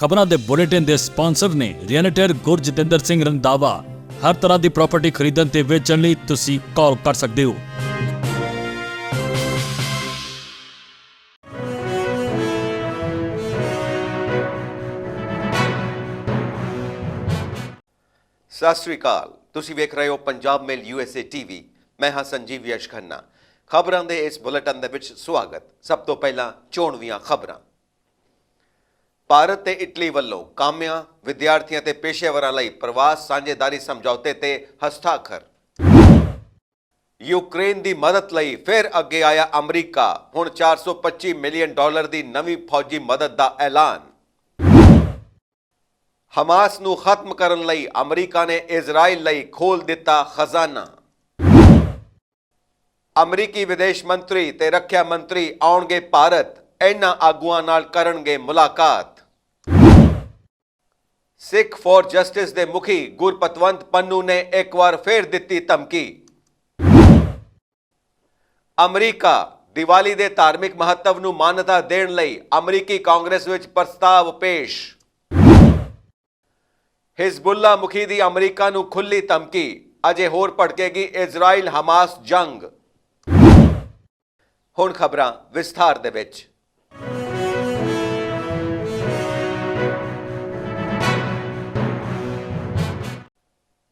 ਖਬਰਾਂ ਦੇ ਬੁਲੇਟਿਨ ਦੇ ਸਪਾਂਸਰ ਨੇ ਰੀਅਲਟਰ ਗੁਰਜਤਿੰਦਰ ਸਿੰਘ ਰੰਧਾਵਾ। ਹਰ ਤਰ੍ਹਾਂ ਦੀ ਪ੍ਰਾਪਰਟੀ ਖਰੀਦਣ ਤੇ ਵੇਚਣ ਲਈ ਤੁਸੀਂ ਕਾਲ ਕਰ ਸਕਦੇ ਹੋ। ਸਤਿ ਸ਼੍ਰੀ ਅਕਾਲ, ਤੁਸੀਂ ਵੇਖ ਰਹੇ ਹੋ ਪੰਜਾਬ ਮੇਲ USA TV। ਮੈਂ ਹਾਂ ਸੰਜੀਵ ਯਸ਼ ਖੰਨਾ। ਖਬਰਾਂ ਦੇ ਇਸ ਬੁਲੇਟਿਨ ਦੇ ਵਿੱਚ ਸਵਾਗਤ। ਸਭ ਤੋਂ ਪਹਿਲਾਂ ਚੋਣਵੀਆਂ ਖਬਰਾਂ। ਭਾਰਤ ਤੇ ਇਟਲੀ ਵੱਲੋਂ ਕਾਮਿਆਂ, ਵਿਦਿਆਰਥੀਆਂ ਤੇ ਪੇਸ਼ੇਵਰਾਂ ਲਈ ਪ੍ਰਵਾਸ ਸਾਂਝੇਦਾਰੀ ਸਮਝੌਤੇ ਤੇ ਹਸਤਾਖਰ। ਯੂਕਰੇਨ ਦੀ ਮਦਦ ਲਈ ਫਿਰ ਅੱਗੇ ਆਇਆ ਅਮਰੀਕਾ। ਹੁਣ $425 ਮਿਲੀਅਨ ਦੀ ਨਵੀਂ ਫੌਜੀ ਮਦਦ ਦਾ ਐਲਾਨ। ਹਮਾਸ ਨੂੰ ਖਤਮ ਕਰਨ ਲਈ ਅਮਰੀਕਾ ਨੇ ਇਜ਼ਰਾਈਲ ਲਈ ਖੋਲ੍ਹ ਦਿੱਤਾ ਖਜ਼ਾਨਾ। ਅਮਰੀਕੀ ਵਿਦੇਸ਼ ਮੰਤਰੀ ਤੇ ਰੱਖਿਆ ਮੰਤਰੀ ਆਉਣਗੇ ਭਾਰਤ। ਇਹਨਾਂ ਆਗੂਆਂ ਨਾਲ ਕਰਨਗੇ ਮੁਲਾਕਾਤ। ਸਿੱਖ ਫੋਰ ਜਸਟਿਸ ਦੇ ਮੁਖੀ ਗੁਰਪਤਵੰਤ ਪੰਨੂ ਨੇ ਇੱਕ ਵਾਰ ਫੇਰ ਦਿੱਤੀ ਧਮਕੀ। ਅਮਰੀਕਾ ਦੀਵਾਲੀ ਦੇ ਧਾਰਮਿਕ ਮਹੱਤਵ ਨੂੰ ਮਾਨਤਾ ਦੇਣ ਲਈ ਅਮਰੀਕੀ ਕਾਂਗਰਸ ਵਿੱਚ ਪ੍ਰਸਤਾਵ ਪੇਸ਼। ਹਿਜ਼ਬੁੱਲਾ ਮੁਖੀ ਦੀ ਅਮਰੀਕਾ ਨੂੰ ਖੁੱਲੀ ਧਮਕੀ। ਅਜੇ ਹੋਰ ਭੜਕੇਗੀ ਇਜ਼ਰਾਈਲ ਹਮਾਸ ਜੰਗ। ਹੁਣ ਖਬਰਾਂ ਵਿਸਥਾਰ ਦੇ ਵਿੱਚ।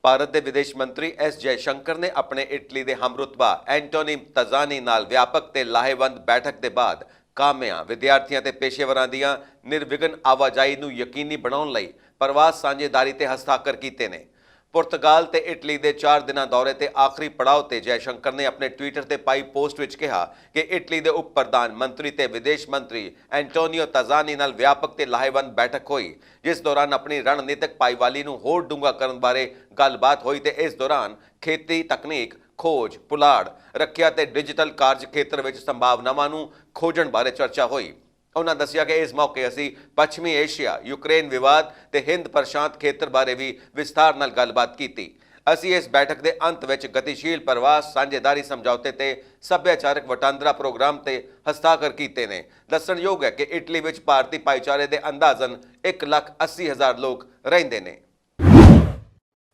ਭਾਰਤ ਦੇ ਵਿਦੇਸ਼ ਮੰਤਰੀ ਐਸ ਜੈਸ਼ੰਕਰ ਨੇ ਆਪਣੇ ਇਟਲੀ ਦੇ ਹਮਰੁਤਬਾ ਐਂਟੋਨੀ ਤਜ਼ਾਨੀ ਨਾਲ ਵਿਆਪਕ ਤੇ ਲਾਹੇਵੰਦ ਬੈਠਕ ਦੇ ਬਾਅਦ ਕਾਮਿਆਂ, ਵਿਦਿਆਰਥੀਆਂ ਤੇ ਪੇਸ਼ੇਵਰਾਂ ਦੀਆਂ ਨਿਰਵਿਘਨ ਆਵਾਜਾਈ ਨੂੰ ਯਕੀਨੀ ਬਣਾਉਣ ਲਈ ਪ੍ਰਵਾਸ ਸਾਂਝੇਦਾਰੀ ਤੇ ਹਸਤਾਖਰ ਕੀਤੇ ਨੇ। ਪੁਰਤਗਾਲ ਤੇ ਇਟਲੀ ਦੇ 4 ਦਿਨਾਂ ਦੌਰੇ ਤੇ ਆਖਰੀ ਪੜਾਅ ਤੇ ਜੈਸ਼ੰਕਰ ਨੇ ਆਪਣੇ ਟਵਿੱਟਰ ਤੇ ਪਾਈ ਪੋਸਟ ਵਿੱਚ ਕਿਹਾ ਕਿ ਇਟਲੀ ਦੇ ਉਪ ਪ੍ਰਧਾਨ ਮੰਤਰੀ ਤੇ ਵਿਦੇਸ਼ ਮੰਤਰੀ ਐਂਟੋਨੀਓ ਤਜ਼ਾਨੀ ਨਾਲ ਵਿਆਪਕ ਤੇ ਲਾਹੇਵੰਦ ਬੈਠਕ ਹੋਈ, ਜਿਸ ਦੌਰਾਨ ਆਪਣੀ ਰਣਨੀਤਕ ਭਾਈਵਾਲੀ ਨੂੰ ਹੋਰ ਡੂੰਘਾ ਕਰਨ ਬਾਰੇ ਗੱਲਬਾਤ ਹੋਈ ਤੇ ਇਸ ਦੌਰਾਨ ਖੇਤੀ, ਤਕਨੀਕ, ਖੋਜ, ਪੁਲਾੜ, ਰੱਖਿਆ ਤੇ ਡਿਜੀਟਲ ਕਾਰਜ ਖੇਤਰ ਵਿੱਚ ਸੰਭਾਵਨਾਵਾਂ ਨੂੰ ਖੋਜਣ ਬਾਰੇ ਚਰਚਾ ਹੋਈ। ਉਹਨਾਂ ਦੱਸਿਆ ਕਿ ਇਸ ਮੌਕੇ ਅਸੀਂ ਪੱਛਮੀ ਏਸ਼ੀਆ, ਯੂਕਰੇਨ ਵਿਵਾਦ ਤੇ ਹਿੰਦ ਪ੍ਰਸ਼ਾਂਤ ਖੇਤਰ ਬਾਰੇ ਵੀ ਵਿਸਥਾਰ ਨਾਲ ਗੱਲਬਾਤ ਕੀਤੀ। ਅਸੀਂ ਇਸ ਬੈਠਕ ਦੇ ਅੰਤ ਵਿੱਚ ਗਤੀਸ਼ੀਲ ਪ੍ਰਵਾਸ ਸਾਂਝੇਦਾਰੀ ਸਮਝੌਤੇ ਤੇ ਸੱਭਿਆਚਾਰਕ ਵਟਾਂਦਰਾ ਪ੍ਰੋਗਰਾਮ ਤੇ ਹਸਤਾਖਰ ਕੀਤੇ ਨੇ। ਦੱਸਣਯੋਗ ਹੈ ਕਿ ਇਟਲੀ ਵਿੱਚ ਭਾਰਤੀ ਭਾਈਚਾਰੇ ਦੇ ਅੰਦਾਜ਼ਨ 1,80,000 ਲੋਕ ਰਹਿੰਦੇ ਨੇ।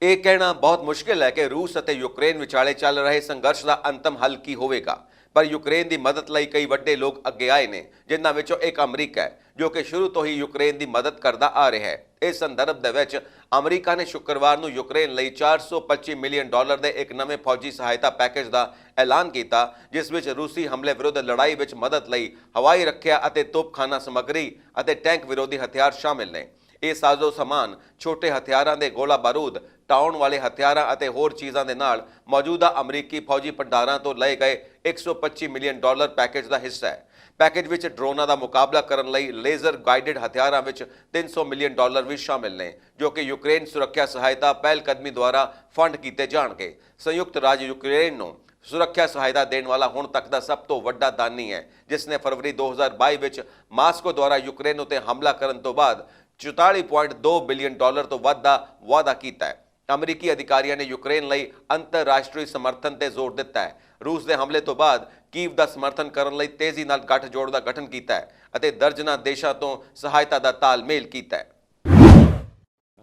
ਇਹ ਕਹਿਣਾ ਬਹੁਤ ਮੁਸ਼ਕਿਲ ਹੈ ਕਿ ਰੂਸ ਅਤੇ ਯੂਕਰੇਨ ਵਿਚਾਲੇ ਚੱਲ ਰਹੇ ਸੰਘਰਸ਼ ਦਾ ਅੰਤਮ ਹੱਲ ਕੀ ਹੋਵੇਗਾ, ਪਰ ਯੂਕਰੇਨ ਦੀ ਮਦਦ ਲਈ ਕਈ ਵੱਡੇ ਲੋਕ ਅੱਗੇ ਆਏ ਨੇ, ਜਿਨ੍ਹਾਂ ਵਿੱਚੋਂ ਇੱਕ ਅਮਰੀਕਾ ਹੈ, ਜੋ ਕਿ ਸ਼ੁਰੂ ਤੋਂ ਹੀ ਯੂਕਰੇਨ ਦੀ ਮਦਦ ਕਰਦਾ ਆ ਰਿਹਾ ਹੈ। ਇਸ ਸੰਦਰਭ ਦੇ ਵਿੱਚ ਅਮਰੀਕਾ ਨੇ ਸ਼ੁੱਕਰਵਾਰ ਨੂੰ ਯੂਕਰੇਨ ਲਈ $425 ਮਿਲੀਅਨ ਦੇ ਇੱਕ ਨਵੇਂ ਫੌਜੀ ਸਹਾਇਤਾ ਪੈਕੇਜ ਦਾ ਐਲਾਨ ਕੀਤਾ, ਜਿਸ ਵਿੱਚ ਰੂਸੀ ਹਮਲੇ ਵਿਰੁੱਧ ਲੜਾਈ ਵਿੱਚ ਮਦਦ ਲਈ ਹਵਾਈ ਰੱਖਿਆ ਅਤੇ ਤੋਪਖਾਨਾ ਸਮੱਗਰੀ ਅਤੇ ਟੈਂਕ ਵਿਰੋਧੀ ਹਥਿਆਰ ਸ਼ਾਮਿਲ ਨੇ। ਇਹ ਸਾਜ਼ੋ ਸਮਾਨ ਛੋਟੇ ਹਥਿਆਰਾਂ ਦੇ ਗੋਲਾ ਬਾਰੂਦ, ਟਾਉਣ ਵਾਲੇ ਹਥਿਆਰਾਂ ਅਤੇ ਹੋਰ ਚੀਜ਼ਾਂ ਦੇ ਨਾਲ ਮੌਜੂਦਾ ਅਮਰੀਕੀ ਫੌਜੀ ਭੰਡਾਰਾਂ ਤੋਂ ਲਏ ਗਏ $125 ਮਿਲੀਅਨ ਪੈਕੇਜ ਦਾ ਹਿੱਸਾ ਹੈ। ਪੈਕੇਜ ਵਿੱਚ ਡਰੋਨਾਂ ਦਾ ਮੁਕਾਬਲਾ ਕਰਨ ਲਈ ਲੇਜ਼ਰ ਗਾਈਡਡ ਹਥਿਆਰਾਂ ਵਿੱਚ $300 ਮਿਲੀਅਨ ਵੀ ਸ਼ਾਮਿਲ ਨੇ, ਜੋ ਕਿ ਯੂਕਰੇਨ ਸੁਰੱਖਿਆ ਸਹਾਇਤਾ ਪਹਿਲਕਦਮੀ ਦੁਆਰਾ ਫੰਡ ਕੀਤੇ ਜਾਣਗੇ। ਸੰਯੁਕਤ ਰਾਜ ਯੂਕਰੇਨ ਨੂੰ ਸੁਰੱਖਿਆ ਸਹਾਇਤਾ ਦੇਣ ਵਾਲਾ ਹੁਣ ਤੱਕ ਦਾ ਸਭ ਤੋਂ ਵੱਡਾ ਦਾਨੀ ਹੈ, ਜਿਸ ਨੇ ਫਰਵਰੀ 2022 ਵਿੱਚ ਮਾਸਕੋ ਦੁਆਰਾ ਯੂਕਰੇਨ ਉੱਤੇ ਹਮਲਾ ਕਰਨ ਤੋਂ ਬਾਅਦ $44.2 ਬਿਲੀਅਨ ਤੋਂ ਵੱਧ ਦਾ ਵਾਅਦਾ ਕੀਤਾ ਹੈ। ਅਮਰੀਕੀ ਅਧਿਕਾਰੀਆਂ ਨੇ ਯੂਕਰੇਨ ਲਈ ਅੰਤਰਰਾਸ਼ਟਰੀ ਸਮਰਥਨ ਤੇ ਜ਼ੋਰ ਦਿੱਤਾ ਹੈ। ਰੂਸ ਦੇ ਹਮਲੇ ਤੋਂ ਬਾਅਦ ਕੀਵ ਦਾ ਸਮਰਥਨ ਕਰਨ ਲਈ ਤੇਜ਼ੀ ਨਾਲ ਗੱਠਜੋੜ ਦਾ ਗਠਨ ਕੀਤਾ ਹੈ ਅਤੇ ਦਰਜਨਾਂ ਦੇਸ਼ਾਂ ਤੋਂ ਸਹਾਇਤਾ ਦਾ ਤਾਲਮੇਲ ਕੀਤਾ ਹੈ।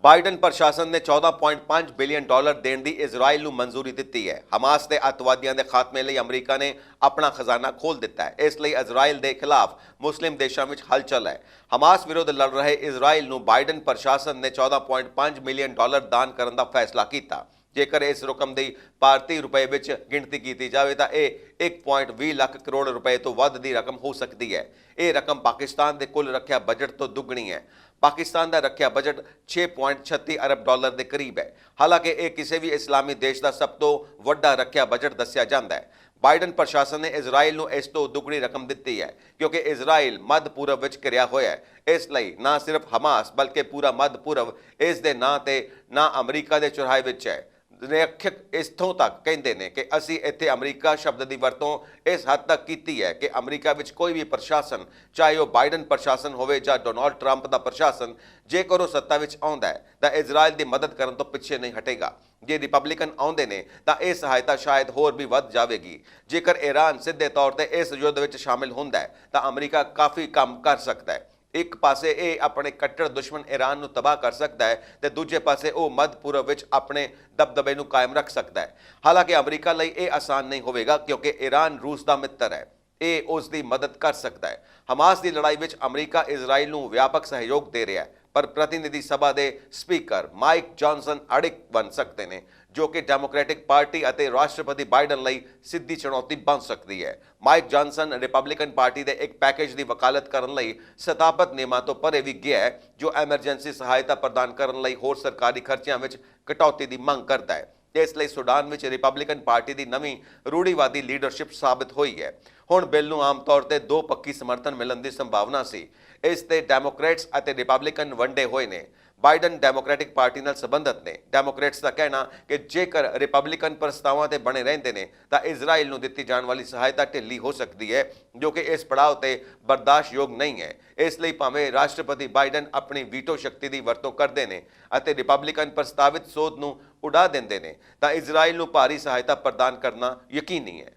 ਬਾਈਡਨ ਪ੍ਰਸ਼ਾਸਨ ਨੇ $14.5 ਬਿਲੀਅਨ ਦੇਣ ਦੀ ਇਜ਼ਰਾਈਲ ਨੂੰ ਮਨਜ਼ੂਰੀ ਦਿੱਤੀ ਹੈ। ਹਮਾਸ ਦੇ ਅੱਤਵਾਦੀਆਂ ਦੇ ਖਾਤਮੇ ਲਈ ਅਮਰੀਕਾ ਨੇ ਆਪਣਾ ਖਜ਼ਾਨਾ ਖੋਲ੍ਹ ਦਿੱਤਾ ਹੈ। ਇਸ ਲਈ ਇਜ਼ਰਾਈਲ ਦੇ ਖਿਲਾਫ ਮੁਸਲਿਮ ਦੇਸ਼ਾਂ ਵਿੱਚ ਹਲਚਲ ਹੈ। ਹਮਾਸ ਵਿਰੁੱਧ ਲੜ ਰਹੇ ਇਜ਼ਰਾਈਲ ਨੂੰ ਬਾਈਡਨ ਪ੍ਰਸ਼ਾਸਨ ਨੇ $14.5 ਮਿਲੀਅਨ ਦਾਨ ਕਰਨ ਦਾ ਫੈਸਲਾ ਕੀਤਾ। ਜੇਕਰ ਇਸ ਰਕਮ ਦੀ ਭਾਰਤੀ ਰੁਪਏ ਵਿੱਚ ਗਿਣਤੀ ਕੀਤੀ ਜਾਵੇ ਤਾਂ ਇਹ 1.20 ਲੱਖ ਕਰੋੜ ਰੁਪਏ ਤੋਂ ਵੱਧ ਦੀ ਰਕਮ ਹੋ ਸਕਦੀ ਹੈ। ਇਹ ਰਕਮ ਪਾਕਿਸਤਾਨ ਦੇ ਕੁੱਲ ਰੱਖਿਆ ਬਜਟ ਤੋਂ ਦੁੱਗਣੀ ਹੈ। ਪਾਕਿਸਤਾਨ ਦਾ ਰੱਖਿਆ ਬਜਟ $6.36 ਅਰਬ ਦੇ ਕਰੀਬ ਹੈ। ਹਾਲਾਂਕਿ ਇਹ ਕਿਸੇ ਵੀ ਇਸਲਾਮੀ ਦੇਸ਼ ਦਾ ਸਭ ਤੋਂ ਵੱਡਾ ਰੱਖਿਆ ਬਜਟ ਦੱਸਿਆ ਜਾਂਦਾ ਹੈ। ਬਾਈਡਨ ਪ੍ਰਸ਼ਾਸਨ ਨੇ ਇਜ਼ਰਾਈਲ ਨੂੰ ਇਸ ਤੋਂ ਦੁੱਗਣੀ ਰਕਮ ਦਿੱਤੀ ਹੈ, ਕਿਉਂਕਿ ਇਜ਼ਰਾਈਲ ਮੱਧ ਪੂਰਬ ਵਿੱਚ ਘਿਰਿਆ ਹੋਇਆ ਹੈ। ਇਸ ਲਈ ਨਾ ਸਿਰਫ ਹਮਾਸ ਬਲਕਿ ਪੂਰਾ ਮੱਧ ਪੂਰਬ ਇਸ ਦੇ ਨਾਂ ਤੇ ਨਾ ਅਮਰੀਕਾ ਦੇ ਚੁਰਾਹੇ ਵਿੱਚ ਹੈ। ਨਿਰੀਖਕ ਇੱਥੋਂ ਤੱਕ ਕਹਿੰਦੇ ਨੇ ਕਿ ਅਸੀਂ ਇੱਥੇ ਅਮਰੀਕਾ ਸ਼ਬਦ ਦੀ ਵਰਤੋਂ ਇਸ ਹੱਦ ਤੱਕ ਕੀਤੀ ਹੈ ਕਿ ਅਮਰੀਕਾ ਵਿੱਚ ਕੋਈ ਵੀ ਪ੍ਰਸ਼ਾਸਨ, ਚਾਹੇ ਉਹ ਬਾਈਡਨ ਪ੍ਰਸ਼ਾਸਨ ਹੋਵੇ ਜਾਂ ਡੋਨਾਲਡ ਟਰੰਪ ਦਾ ਪ੍ਰਸ਼ਾਸਨ, ਜੇਕਰ ਉਹ ਸੱਤਾ ਵਿੱਚ ਆਉਂਦਾ ਹੈ ਤਾਂ ਇਜ਼ਰਾਈਲ ਦੀ ਮਦਦ ਕਰਨ ਤੋਂ ਪਿੱਛੇ ਨਹੀਂ ਹਟੇਗਾ। ਜੇ ਰਿਪਬਲਿਕਨ ਆਉਂਦੇ ਨੇ ਤਾਂ ਇਹ ਸਹਾਇਤਾ ਸ਼ਾਇਦ ਹੋਰ ਵੀ ਵੱਧ ਜਾਵੇਗੀ। ਜੇਕਰ ਈਰਾਨ ਸਿੱਧੇ ਤੌਰ ਤੇ ਇਸ ਯੁੱਧ ਵਿੱਚ ਸ਼ਾਮਿਲ ਹੁੰਦਾ ਹੈ ਤਾਂ ਅਮਰੀਕਾ ਕਾਫੀ ਕੰਮ ਕਰ ਸਕਦਾ ਹੈ। ਇੱਕ ਪਾਸੇ ਇਹ ਆਪਣੇ ਕੱਟੜ ਦੁਸ਼ਮਣ ਈਰਾਨ ਨੂੰ ਤਬਾਹ ਕਰ ਸਕਦਾ ਹੈ ਤੇ ਦੂਜੇ ਪਾਸੇ ਉਹ ਮੱਧ ਪੂਰਬ ਵਿੱਚ ਆਪਣੇ ਦਬਦਬੇ ਨੂੰ ਕਾਇਮ ਰੱਖ ਸਕਦਾ ਹੈ। ਹਾਲਾਂਕਿ ਅਮਰੀਕਾ ਲਈ ਇਹ ਆਸਾਨ ਨਹੀਂ ਹੋਵੇਗਾ ਕਿਉਂਕਿ ਈਰਾਨ ਰੂਸ ਦਾ ਮਿੱਤਰ ਹੈ। ਇਹ ਉਸ ਦੀ ਮਦਦ ਕਰ ਸਕਦਾ ਹੈ। ਹਮਾਸ ਦੀ ਲੜਾਈ ਵਿੱਚ ਅਮਰੀਕਾ ਇਜ਼ਰਾਈਲ ਨੂੰ ਵਿਆਪਕ ਸਹਿਯੋਗ ਦੇ ਰਿਹਾ ਹੈ, ਪਰ ਪ੍ਰਤੀਨਿਧੀ ਸਭਾ ਦੇ ਸਪੀਕਰ ਮਾਈਕ ਜੌਨਸਨ ਅੜਿੱਕ ਬਣ ਸਕਦੇ ਨੇ, ਜੋ ਕਿ ਡੈਮੋਕ੍ਰੈਟਿਕ ਪਾਰਟੀ ਅਤੇ ਰਾਸ਼ਟਰਪਤੀ ਬਾਈਡਨ ਲਈ ਸਿੱਧੀ ਚੁਣੌਤੀ ਬਣ ਸਕਦੀ ਹੈ। ਮਾਈਕ ਜੌਨਸਨ ਰਿਪਬਲਿਕਨ ਪਾਰਟੀ ਦੇ ਇੱਕ ਪੈਕੇਜ ਦੀ ਵਕਾਲਤ ਕਰਨ ਲਈ ਸਥਾਪਿਤ ਨਿਯਮਾਂ ਤੋਂ ਪਰੇ ਵੀ ਗਿਆ ਹੈ, ਜੋ ਐਮਰਜੈਂਸੀ ਸਹਾਇਤਾ ਪ੍ਰਦਾਨ ਕਰਨ ਲਈ ਹੋਰ ਸਰਕਾਰੀ ਖਰਚਿਆਂ ਵਿੱਚ ਕਟੌਤੀ ਦੀ ਮੰਗ ਕਰਦਾ ਹੈ। ਇਸ ਲਈ ਸੁਡਾਨ ਵਿੱਚ ਰਿਪਬਲਿਕਨ ਪਾਰਟੀ ਦੀ ਨਵੀਂ ਰੂੜੀਵਾਦੀ ਲੀਡਰਸ਼ਿਪ ਸਾਬਤ ਹੋਈ ਹੈ। ਹੁਣ ਬਿੱਲ ਨੂੰ ਆਮ ਤੌਰ ਤੇ ਦੋ ਪੱਕੀ ਸਮਰਥਨ ਮਿਲਣ ਦੀ ਸੰਭਾਵਨਾ ਸੀ। ਇਸ ਤੇ ਡੈਮੋਕ੍ਰੇਟਸ ਅਤੇ ਰਿਪਬਲਿਕਨ ਵੰਡੇ ਹੋਏ ਨੇ। ਬਾਈਡਨ ਡੈਮੋਕ੍ਰੈਟਿਕ ਪਾਰਟੀ ਨਾਲ ਸੰਬੰਧਿਤ ਨੇ। ਡੈਮੋਕ੍ਰੇਟਸ ਦਾ ਕਹਿਣਾ ਕਿ ਜੇਕਰ ਰਿਪਬਲਿਕਨ ਪ੍ਰਸਤਾਵਾਂ ਤੇ ਬਣੇ ਰਹਿੰਦੇ ਨੇ ਤਾਂ ਇਜ਼ਰਾਈਲ ਨੂੰ ਦਿੱਤੀ ਜਾਣ ਵਾਲੀ ਸਹਾਇਤਾ ਢਿੱਲੀ ਹੋ ਸਕਦੀ ਹੈ, ਜੋ ਕਿ ਇਸ ਪੜਾਅ ਤੇ ਬਰਦਾਸ਼ਤਯੋਗ ਨਹੀਂ ਹੈ। ਇਸ ਲਈ ਭਾਵੇਂ ਰਾਸ਼ਟਰਪਤੀ ਬਾਈਡਨ ਆਪਣੀ ਵੀਟੋ ਸ਼ਕਤੀ ਦੀ ਵਰਤੋਂ ਕਰਦੇ ਨੇ ਅਤੇ ਰਿਪਬਲਿਕਨ ਪ੍ਰਸਤਾਵਿਤ ਸੋਧ ਨੂੰ ਉਡਾ ਦਿੰਦੇ ਨੇ, ਤਾਂ ਇਜ਼ਰਾਈਲ ਨੂੰ ਭਾਰੀ ਸਹਾਇਤਾ ਪ੍ਰਦਾਨ ਕਰਨਾ ਯਕੀਨੀ ਹੈ।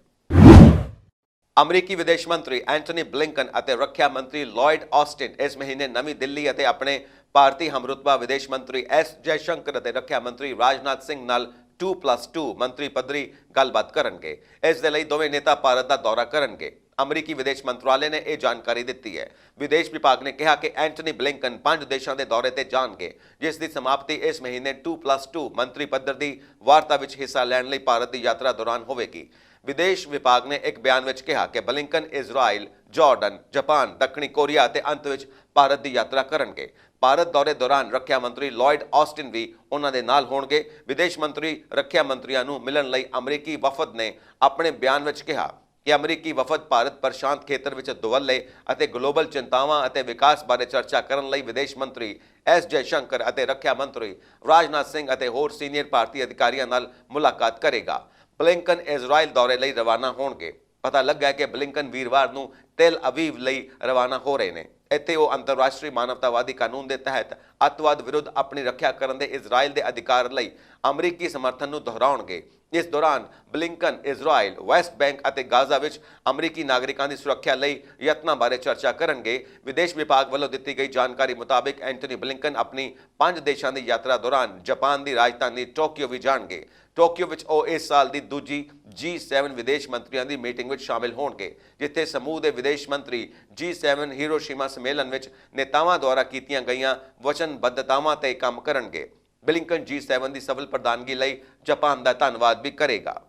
ਅਮਰੀਕੀ ਵਿਦੇਸ਼ ਮੰਤਰੀ ਐਂਟਨੀ ਬਲਿੰਕਨ ਅਤੇ ਰੱਖਿਆ ਮੰਤਰੀ ਲੋਇਡ ਆਸਟਿਨ ਇਸ ਮਹੀਨੇ ਨਵੀਂ ਦਿੱਲੀ ਅਤੇ ਆਪਣੇ ਭਾਰਤੀ ਹਮਰੁਤਬਾ ਵਿਦੇਸ਼ ਮੰਤਰੀ ਐਸ ਜੈਸ਼ੰਕਰ ਅਤੇ ਰੱਖਿਆ ਮੰਤਰੀ ਰਾਜਨਾਥ ਸਿੰਘ ਨਾਲ 2+2 ਮੰਤਰੀ ਪੱਧਰੀ ਗੱਲਬਾਤ ਕਰਨਗੇ। ਇਸ ਦੇ ਲਈ ਦੋਵੇਂ ਨੇਤਾ ਭਾਰਤ ਦਾ ਦੌਰਾ ਕਰਨਗੇ। ਅਮਰੀਕੀ ਵਿਦੇਸ਼ ਮੰਤਰਾਲੇ ਨੇ ਇਹ ਜਾਣਕਾਰੀ ਦਿੱਤੀ ਹੈ। ਵਿਦੇਸ਼ ਵਿਭਾਗ ਨੇ ਕਿਹਾ ਕਿ ਐਂਟਨੀ ਬਲਿੰਕਨ 5 ਦੇਸ਼ਾਂ ਦੇ ਦੌਰੇ ਤੇ ਜਾਣਗੇ, ਜਿਸ ਦੀ ਸਮਾਪਤੀ ਇਸ ਮਹੀਨੇ 2+2 ਮੰਤਰੀ ਪੱਧਰ ਦੀ ਵਾਰਤਾ ਵਿੱਚ ਹਿੱਸਾ ਲੈਣ ਲਈ ਭਾਰਤ ਦੀ ਯਾਤਰਾ ਦੌਰਾਨ ਹੋਵੇਗੀ। ਵਿਦੇਸ਼ ਵਿਭਾਗ ਨੇ ਇੱਕ ਬਿਆਨ ਵਿੱਚ ਕਿਹਾ ਕਿ ਬਲਿੰਕਨ ਇਜ਼ਰਾਈਲ, ਜਾਰਡਨ, ਜਾਪਾਨ, ਦੱਖਣੀ ਕੋਰੀਆ ਅਤੇ ਅੰਤ ਵਿੱਚ ਭਾਰਤ ਦੀ ਯਾਤਰਾ ਕਰਨਗੇ। ਭਾਰਤ ਦੌਰੇ ਦੌਰਾਨ ਰੱਖਿਆ ਮੰਤਰੀ ਲੋਇਡ ਆਸਟਿਨ ਵੀ ਉਹਨਾਂ ਦੇ ਨਾਲ ਹੋਣਗੇ। ਵਿਦੇਸ਼ ਮੰਤਰੀ ਰੱਖਿਆ ਮੰਤਰੀਆਂ ਨੂੰ ਮਿਲਣ ਲਈ ਅਮਰੀਕੀ ਵਫਦ ਨੇ ਆਪਣੇ ਬਿਆਨ ਵਿੱਚ ਕਿਹਾ ਕਿ ਅਮਰੀਕੀ ਵਫਦ ਭਾਰਤ ਪ੍ਰਸ਼ਾਂਤ ਖੇਤਰ ਵਿੱਚ ਦੁਵੱਲੇ ਅਤੇ ਗਲੋਬਲ ਚਿੰਤਾਵਾਂ ਅਤੇ ਵਿਕਾਸ ਬਾਰੇ ਚਰਚਾ ਕਰਨ ਲਈ ਵਿਦੇਸ਼ ਮੰਤਰੀ ਐਸ ਜੈਸ਼ੰਕਰ ਅਤੇ ਰੱਖਿਆ ਮੰਤਰੀ ਰਾਜਨਾਥ ਸਿੰਘ ਅਤੇ ਹੋਰ ਸੀਨੀਅਰ ਭਾਰਤੀ ਅਧਿਕਾਰੀਆਂ ਨਾਲ ਮੁਲਾਕਾਤ ਕਰੇਗਾ। ਬਲਿੰਕਨ ਇਜ਼ਰਾਈਲ ਦੌਰੇ ਲਈ ਰਵਾਨਾ ਹੋਣਗੇ। ਪਤਾ ਲੱਗਾ ਕਿ ਬਲਿੰਕਨ ਵੀਰਵਾਰ ਨੂੰ ਤੇਲ ਅਵੀਵ ਲਈ ਰਵਾਨਾ ਹੋ ਰਹੇ ਨੇ। ਇੱਥੇ ਉਹ ਅੰਤਰਰਾਸ਼ਟਰੀ ਮਾਨਵਤਾਵਾਦੀ ਕਾਨੂੰਨ ਦੇ ਤਹਿਤ ਅੱਤਵਾਦ ਵਿਰੁੱਧ ਆਪਣੀ ਰੱਖਿਆ ਕਰਨ ਦੇ ਇਜ਼ਰਾਈਲ ਦੇ ਅਧਿਕਾਰ ਲਈ ਅਮਰੀਕੀ ਸਮਰਥਨ ਨੂੰ ਦੁਹਰਾਉਣਗੇ। ਇਸ ਦੌਰਾਨ ਬਲਿੰਕਨ ਇਜ਼ਰਾਈਲ, ਵੈਸਟ ਬੈਂਕ ਅਤੇ ਗਾਜ਼ਾ ਵਿੱਚ ਅਮਰੀਕੀ ਨਾਗਰਿਕਾਂ ਦੀ ਸੁਰੱਖਿਆ ਲਈ ਯਤਨਾਂ ਬਾਰੇ ਚਰਚਾ ਕਰਨਗੇ। ਵਿਦੇਸ਼ ਵਿਭਾਗ ਵੱਲੋਂ ਦਿੱਤੀ ਗਈ ਜਾਣਕਾਰੀ ਮੁਤਾਬਿਕ ਐਂਟਨੀ ਬਲਿੰਕਨ ਆਪਣੀ 5 ਦੇਸ਼ਾਂ ਦੀ ਯਾਤਰਾ ਦੌਰਾਨ ਜਾਪਾਨ ਦੀ ਰਾਜਧਾਨੀ ਟੋਕੀਓ ਵੀ ਜਾਣਗੇ। ਟੋਕੀਓ ਵਿੱਚ ਉਹ ਇਸ ਸਾਲ ਦੀ ਦੂਜੀ G7 ਵਿਦੇਸ਼ ਮੰਤਰੀਆਂ ਦੀ ਮੀਟਿੰਗ ਵਿੱਚ ਸ਼ਾਮਿਲ ਹੋਣਗੇ, ਜਿੱਥੇ ਸਮੂਹ ਦੇ ਵਿਦੇਸ਼ ਮੰਤਰੀ G7 ਹੀਰੋਸ਼ੀਮਾ ਸੰਮੇਲਨ ਵਿੱਚ ਨੇਤਾਵਾਂ ਦੁਆਰਾ ਕੀਤੀਆਂ ਗਈਆਂ ਵਚਨਬੱਧਤਾਵਾਂ ਤੇ ਕੰਮ ਕਰਨਗੇ। ਬਲਿੰਕਨ G7 ਦੀ ਸਫਲ ਪ੍ਰਧਾਨਗੀ ਲਈ ਜਾਪਾਨ ਦਾ ਧੰਨਵਾਦ ਵੀ ਕਰੇਗਾ।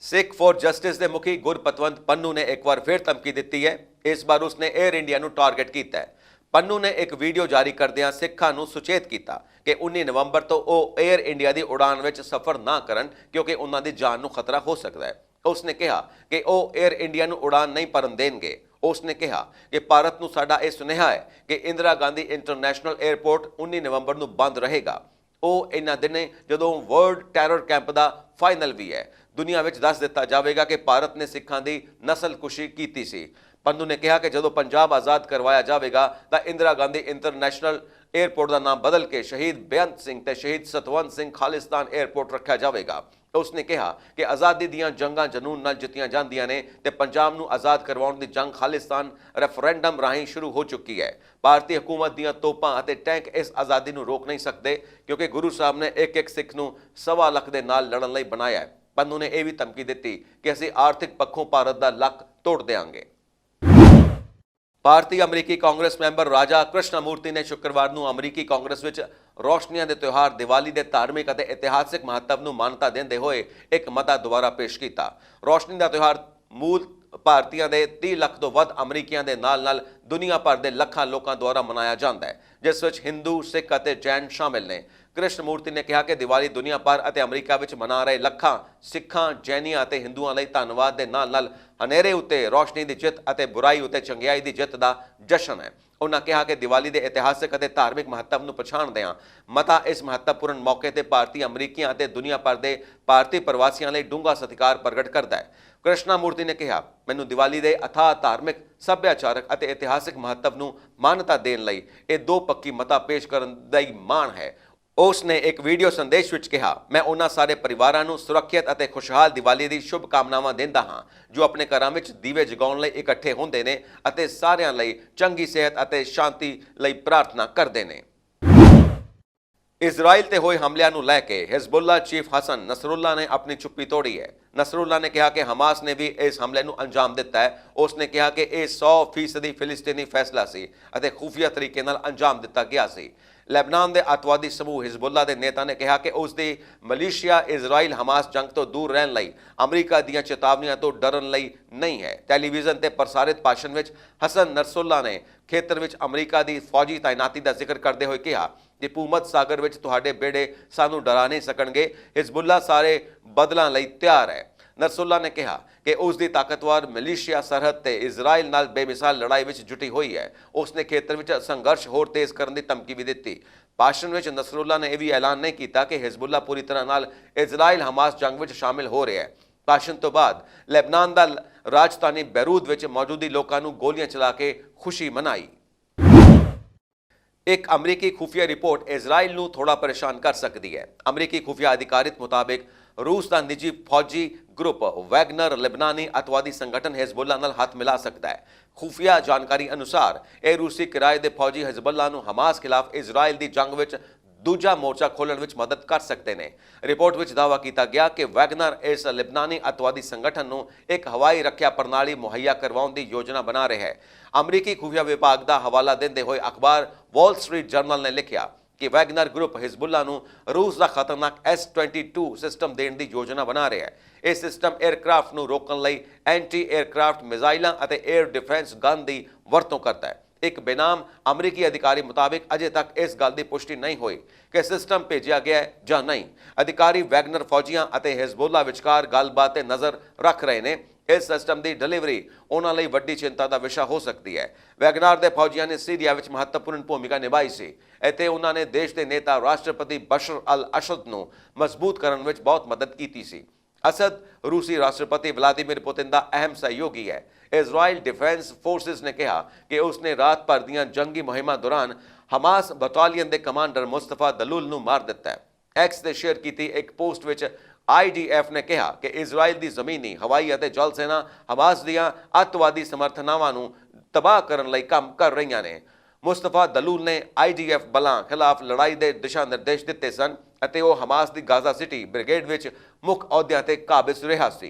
ਸਿੱਖ ਫॉर ਜਸਟਿਸ ਦੇ ਮੁਖੀ ਗੁਰਪਤਵੰਤ ਪੰਨੂ ਨੇ ਇੱਕ ਵਾਰ ਫਿਰ ਧਮਕੀ ਦਿੱਤੀ ਹੈ। ਇਸ ਵਾਰ ਉਸਨੇ 에ਅਰ ਇੰਡੀਆ ਨੂੰ ਟਾਰਗੇਟ ਕੀਤਾ ਹੈ। ਪੰਨੂ ਨੇ ਇੱਕ ਵੀਡੀਓ ਜਾਰੀ ਕਰਦਿਆਂ ਸਿੱਖਾਂ ਨੂੰ ਸੁਚੇਤ ਕੀਤਾ ਕਿ 19 ਨਵੰਬਰ ਤੋਂ ਉਹ 에ਅਰ ਇੰਡੀਆ ਦੀ ਉਡਾਨ ਵਿੱਚ ਸਫ਼ਰ ਨਾ ਕਰਨ, ਕਿਉਂਕਿ ਉਹਨਾਂ ਦੀ ਜਾਨ ਨੂੰ ਖਤਰਾ ਹੋ ਸਕਦਾ ਹੈ। ਉਸਨੇ ਕਿਹਾ ਕਿ ਉਹ 에ਅਰ ਇੰਡੀਆ ਨੂੰ ਉਡਾਨ ਨਹੀਂ ਭਰਨ ਦੇਣਗੇ। ਉਸਨੇ ਕਿਹਾ ਕਿ ਭਾਰਤ ਨੂੰ ਸਾਡਾ ਇਹ ਸੁਨੇਹਾ ਹੈ ਕਿ ਇੰਦਰਾ ਗਾਂਧੀ ਇੰਟਰਨੈਸ਼ਨਲ 에ਅਰਪੋਰਟ 19 ਨਵੰਬਰ ਨੂੰ ਬੰਦ ਰਹੇਗਾ। ਉਹ ਇਹਨਾਂ ਦਿਨੇ ਜਦੋਂ ਵਰਲਡ ਟੈਰਰ ਕੈਂਪ ਦਾ ਫਾਈਨਲ ਵੀ ਹੈ, ਦੁਨੀਆ ਵਿੱਚ ਦੱਸ ਦਿੱਤਾ ਜਾਵੇਗਾ ਕਿ ਭਾਰਤ ਨੇ ਸਿੱਖਾਂ ਦੀ ਨਸਲਕੁਸ਼ੀ ਕੀਤੀ ਸੀ। ਪੰਨੂ ਨੇ ਕਿਹਾ ਕਿ ਜਦੋਂ ਪੰਜਾਬ ਆਜ਼ਾਦ ਕਰਵਾਇਆ ਜਾਵੇਗਾ ਤਾਂ ਇੰਦਰਾ ਗਾਂਧੀ ਇੰਟਰਨੈਸ਼ਨਲ 에ਅਰਪੋਰਟ ਦਾ ਨਾਮ ਬਦਲ ਕੇ ਸ਼ਹੀਦ ਬੇਅੰਤ ਸਿੰਘ ਤੇ ਸ਼ਹੀਦ ਸਤਵੰਤ ਸਿੰਘ ਖਾਲਿਸਤਾਨ 에ਅਰਪੋਰਟ ਰੱਖਿਆ ਜਾਵੇਗਾ। ਉਸਨੇ ਕਿਹਾ ਕਿ ਆਜ਼ਾਦੀ ਦੀਆਂ ਜੰਗਾਂ ਜਨੂਨ ਨਾਲ ਜਿੱਤੀਆਂ ਜਾਂਦੀਆਂ ਨੇ ਤੇ ਪੰਜਾਬ ਨੂੰ ਆਜ਼ਾਦ ਕਰਵਾਉਣ ਦੀ ਜੰਗ ਖਾਲਿਸਤਾਨ ਰੈਫਰੈਂਡਮ ਰਾਹੀਂ ਸ਼ੁਰੂ ਹੋ ਚੁੱਕੀ ਹੈ। ਭਾਰਤੀ ਹਕੂਮਤ ਦੀਆਂ ਤੋਪਾਂ ਅਤੇ ਟੈਂਕ ਇਸ ਆਜ਼ਾਦੀ ਨੂੰ ਰੋਕ ਨਹੀਂ ਸਕਦੇ, ਕਿਉਂਕਿ ਗੁਰੂ ਸਾਹਿਬ ਨੇ ਇੱਕ ਸਿੱਖ ਨੂੰ 1.25 ਲੱਖ ਦੇ ਨਾਲ ਲੜਨ ਲਈ ਬਣਾਇਆ ਹੈ। ਪੰਨੂ ਨੇ ਇਹ ਵੀ ਧਮਕੀ ਦਿੱਤੀ ਕਿ ਅਸੀਂ ਆਰਥਿਕ ਪੱਖੋਂ ਭਾਰਤ ਦਾ ਲੱਕ ਤੋੜ ਦੇਵਾਂਗੇ। ਭਾਰਤੀ ਅਮਰੀਕੀ ਕਾਂਗਰਸ ਮੈਂਬਰ ਰਾਜਾ ਕ੍ਰਿਸ਼ਨਾਮੂਰਤੀ ਨੇ ਸ਼ੁੱਕਰਵਾਰ ਨੂੰ ਅਮਰੀਕੀ ਕਾਂਗਰਸ ਵਿੱਚ ਰੋਸ਼ਨੀਆਂ ਦੇ ਤਿਉਹਾਰ ਦੀਵਾਲੀ ਦੇ ਧਾਰਮਿਕ ਅਤੇ ਇਤਿਹਾਸਕ ਮਹੱਤਵ ਨੂੰ ਮਾਨਤਾ ਦਿੰਦੇ ਹੋਏ ਇੱਕ ਮਤਾ ਦੁਆਰਾ ਪੇਸ਼ ਕੀਤਾ। ਰੋਸ਼ਨੀ ਦਾ ਤਿਉਹਾਰ ਮੂਲ ਭਾਰਤੀਆਂ ਦੇ 30 ਲੱਖ ਤੋਂ ਵੱਧ ਅਮਰੀਕੀਆਂ ਦੇ ਨਾਲ-ਨਾਲ ਦੁਨੀਆ ਭਰ ਦੇ ਲੱਖਾਂ ਲੋਕਾਂ ਦੁਆਰਾ ਮਨਾਇਆ ਜਾਂਦਾ ਹੈ, ਜਿਸ ਵਿੱਚ ਹਿੰਦੂ, ਸਿੱਖ ਅਤੇ ਜੈਨ ਸ਼ਾਮਿਲ ਨੇ। ਕ੍ਰਿਸ਼ਨਮੂਰਤੀ ਨੇ ਕਿਹਾ ਕਿ ਦੀਵਾਲੀ ਦੁਨੀਆ ਭਰ ਅਤੇ ਅਮਰੀਕਾ ਵਿੱਚ ਮਨਾ ਰਹੇ ਲੱਖਾਂ ਸਿੱਖਾਂ, ਜੈਨੀਆਂ ਅਤੇ ਹਿੰਦੂਆਂ ਲਈ ਧੰਨਵਾਦ ਦੇ ਨਾਲ-ਨਾਲ ਹਨੇਰੇ ਉੱਤੇ ਰੋਸ਼ਨੀ ਦੀ ਜਿੱਤ ਅਤੇ ਬੁਰਾਈ ਉੱਤੇ ਚੰਗਿਆਈ ਦੀ ਜਿੱਤ ਦਾ ਜਸ਼ਨ ਹੈ। ਉਹਨਾਂ ਕਿਹਾ ਕਿ ਦੀਵਾਲੀ ਦੇ ਇਤਿਹਾਸਕ ਅਤੇ ਧਾਰਮਿਕ ਮਹੱਤਵ ਨੂੰ ਪਛਾਣਦਿਆਂ ਮਤਾ ਇਸ ਮਹੱਤਵਪੂਰਨ ਮੌਕੇ ਤੇ ਭਾਰਤੀ ਅਮਰੀਕੀਆਂ ਅਤੇ ਦੁਨੀਆ ਭਰ ਦੇ ਭਾਰਤੀ ਪ੍ਰਵਾਸੀਆਂ ਲਈ ਡੂੰਘਾ ਸਤਿਕਾਰ ਪ੍ਰਗਟ ਕਰਦਾ ਹੈ। ਕ੍ਰਿਸ਼ਨਾਮੂਰਤੀ ਨੇ ਕਿਹਾ, ਮੈਨੂੰ ਦੀਵਾਲੀ ਦੇ ਅਥਾਹ ਧਾਰਮਿਕ, ਸੱਭਿਆਚਾਰਕ ਅਤੇ ਇਤਿਹਾਸਕ ਮਹੱਤਵ ਨੂੰ ਮਾਨਤਾ ਦੇਣ ਲਈ ਇਹ ਦੋ ਪੱਕੀ ਮਤਾ ਪੇਸ਼ ਕਰਨ ਦਾ ਹੀ ਮਾਣ ਹੈ। ਉਸ ਨੇ ਇੱਕ ਵੀਡੀਓ ਸੰਦੇਸ਼ ਵਿੱਚ ਕਿਹਾ, ਮੈਂ ਉਹਨਾਂ ਸਾਰੇ ਪਰਿਵਾਰਾਂ ਨੂੰ ਸੁਰੱਖਿਅਤ ਅਤੇ ਖੁਸ਼ਹਾਲ ਦੀਵਾਲੀ ਦੀ ਸ਼ੁਭ ਕਾਮਨਾਵਾਂ ਦਿੰਦਾ ਹਾਂ ਜੋ ਆਪਣੇ ਘਰਾਂ ਵਿੱਚ ਦੀਵੇ ਜਗਾਉਣ ਲਈ ਇਕੱਠੇ ਹੁੰਦੇ ਨੇ ਅਤੇ ਸਾਰਿਆਂ ਲਈ ਚੰਗੀ ਸਿਹਤ ਅਤੇ ਸ਼ਾਂਤੀ ਲਈ ਪ੍ਰਾਰਥਨਾ ਕਰਦੇ ਨੇ। ਇਜ਼ਰਾਈਲ ਤੇ ਹੋਏ ਹਮਲਿਆਂ ਨੂੰ ਲੈ ਕੇ ਹਿਜ਼ਬੁੱਲਾ ਚੀਫ ਹਸਨ ਨਸਰੁੱਲਾ ਨੇ ਆਪਣੀ ਚੁੱਪੀ ਤੋੜੀ ਹੈ। ਨਸਰੁੱਲਾ ਨੇ ਕਿਹਾ ਕਿ ਹਮਾਸ ਨੇ ਵੀ ਇਸ ਹਮਲੇ ਨੂੰ ਅੰਜਾਮ ਦਿੱਤਾ ਹੈ। ਉਸ ਨੇ ਕਿਹਾ ਕਿ ਇਹ 100% ਫਿਲਿਸਤੀਨੀ ਫੈਸਲਾ ਸੀ ਅਤੇ ਖੁਫੀਆ ਤਰੀਕੇ ਨਾਲ ਅੰਜਾਮ ਦਿੱਤਾ ਗਿਆ ਸੀ। ਲੈਬਨਾਨ ਦੇ ਅੱਤਵਾਦੀ ਸਮੂਹ ਹਿਜ਼ਬੁੱਲਾ ਦੇ ਨੇਤਾ ਨੇ ਕਿਹਾ ਕਿ ਉਸ ਦੀ ਮਲੀਸ਼ੀਆ ਇਜ਼ਰਾਈਲ ਹਮਾਸ ਜੰਗ ਤੋਂ ਦੂਰ ਰਹਿਣ ਲਈ ਅਮਰੀਕਾ ਦੀਆਂ ਚੇਤਾਵਨੀਆਂ ਤੋਂ ਡਰਨ ਲਈ ਨਹੀਂ ਹੈ। ਟੈਲੀਵਿਜ਼ਨ ਤੇ ਪ੍ਰਸਾਰਿਤ ਭਾਸ਼ਣ ਵਿੱਚ ਹਸਨ ਨਸਰੁੱਲਾ ਨੇ ਖੇਤਰ ਵਿੱਚ ਅਮਰੀਕਾ ਦੀ ਫੌਜੀ ਤਾਇਨਾਤੀ ਦਾ ਜ਼ਿਕਰ ਕਰਦੇ ਹੋਏ ਕਿਹਾ ਕਿ ਭੂਮੱਧ ਸਾਗਰ ਵਿੱਚ ਤੁਹਾਡੇ ਬੇੜੇ ਸਾਨੂੰ ਡਰਾ ਨਹੀਂ ਸਕਣਗੇ। ਹਿਜ਼ਬੁੱਲਾ ਸਾਰੇ ਬਦਲਾਂ ਲਈ ਤਿਆਰ ਹੈ। ਨਸਰੁੱਲਾ ਨੇ ਕਿਹਾ ਕਿ ਉਸ ਦੀ ਤਾਕਤਵਰ ਮਲੀਸ਼ੀਆ ਸਰਹੱਦ ਤੇ ਇਜ਼ਰਾਈਲ ਨਾਲ ਬੇਮਿਸਾਲ ਲੜਾਈ ਵਿੱਚ ਜੁਟੀ ਹੋਈ ਹੈ। ਉਸ ਨੇ ਖੇਤਰ ਵਿੱਚ ਸੰਘਰਸ਼ ਹੋਰ ਤੇਜ਼ ਕਰਨ ਦੀ ਧਮਕੀ ਵੀ ਦਿੱਤੀ। ਭਾਸ਼ਣ ਵਿੱਚ ਨਸਰੁੱਲਾ ਨੇ ਇਹ ਵੀ ਐਲਾਨ ਨਹੀਂ ਕੀਤਾ ਕਿ ਹਿਜ਼ਬੁੱਲਾ ਪੂਰੀ ਤਰ੍ਹਾਂ ਨਾਲ ਇਜ਼ਰਾਈਲ ਹਮਾਸ ਜੰਗ ਵਿੱਚ ਸ਼ਾਮਿਲ ਹੋ ਰਿਹਾ ਹੈ। ਭਾਸ਼ਣ ਤੋਂ ਬਾਅਦ ਲੈਬਨਾਨ ਦਾ ਰਾਜਧਾਨੀ ਬੈਰੂਤ ਵਿੱਚ ਮੌਜੂਦੀ ਲੋਕਾਂ ਨੂੰ ਗੋਲੀਆਂ ਚਲਾ ਕੇ ਖੁਸ਼ੀ ਮਨਾਈ। ਇੱਕ ਅਮਰੀਕੀ ਖੁਫੀਆ ਰਿਪੋਰਟ ਇਜ਼ਰਾਈਲ ਨੂੰ ਥੋੜਾ ਪਰੇਸ਼ਾਨ ਕਰ ਸਕਦੀ ਹੈ। ਅਮਰੀਕੀ ਖੁਫੀਆ ਅਧਿਕਾਰੀਤ ਮੁਤਾਬਿਕ रूस का निजी फौजी ग्रुप वैगनर लेबनानी अतवादी संगठन हिजबुल्ला नाल हाथ मिला सकता है। खुफिया जानकारी अनुसार यह रूसी किराए के फौजी हिजबुल्ला नूं हमास खिलाफ इजराइल की जंग में दूजा मोर्चा खोलण विच मदद कर सकते हैं। रिपोर्ट में दावा किया गया कि वैगनर इस लेबनानी अतवादी संगठन नूं एक हवाई रखिया प्रणाली मुहैया करवाउण की योजना बना रहा है। अमरीकी खुफिया विभाग का हवाला देते हुए अखबार वॉल स्ट्रीट जर्नल ने लिखा कि वैगनर ग्रुप हिजबुल्ला नूं रूस का खतरनाक S-22 सिस्टम देने की योजना बना रहा है। यह सिस्टम एयरक्राफ्ट नूं रोकण लई एंटी एयरक्राफ्ट मिसाइलां अते एयर डिफेंस गन की वरतों करता है। एक बेनाम अमरीकी अधिकारी मुताबिक अजे तक इस गल की पुष्टि नहीं हुई कि सिस्टम भेजा गया है जां नहीं। अधिकारी वैगनर फौजियां अते हिजबुल्ला विचकार गलबात ते नज़र रख रहे हैं। इस सिस्टम की डिलीवरी उन्होंने लिए वड्डी चिंता का विषय हो सकती है। वैगनार के फौजियों ने सीरिया में महत्वपूर्ण भूमिका निभाई सी। इत्थे उन्होंने देश के नेता राष्ट्रपति बशर अल असद नूं मजबूत करने में बहुत मदद की सी। असद रूसी राष्ट्रपति व्लादिमीर पुतिन का अहम सहयोगी है। इजराइल डिफेंस फोर्सेस ने कहा कि उसने रात भर दीयां जंगी मुहिमां दौरान हमास बटालियन के कमांडर मुस्तफा दलूल नूं मार दिता है। एक्स से शेयर की एक पोस्ट में IDF ने कहा कि इजराइल की जमीनी हवाई और जल सेना हमास दियां अतवादी समर्थनावां नूं तबाह करने लई काम कर रही ने। मुस्तफा दलूल ने IDF बलों खिलाफ लड़ाई के दिशा निर्देश दिते सन ਅਤੇ ਉਹ ਹਮਾਸ ਦੀ ਗਾਜ਼ਾ ਸਿਟੀ ਬ੍ਰਿਗੇਡ ਵਿੱਚ ਮੁੱਖ ਅਹੁਦਿਆਂ ਤੇ ਕਾਬਿਜ਼ ਰਿਹਾ ਸੀ।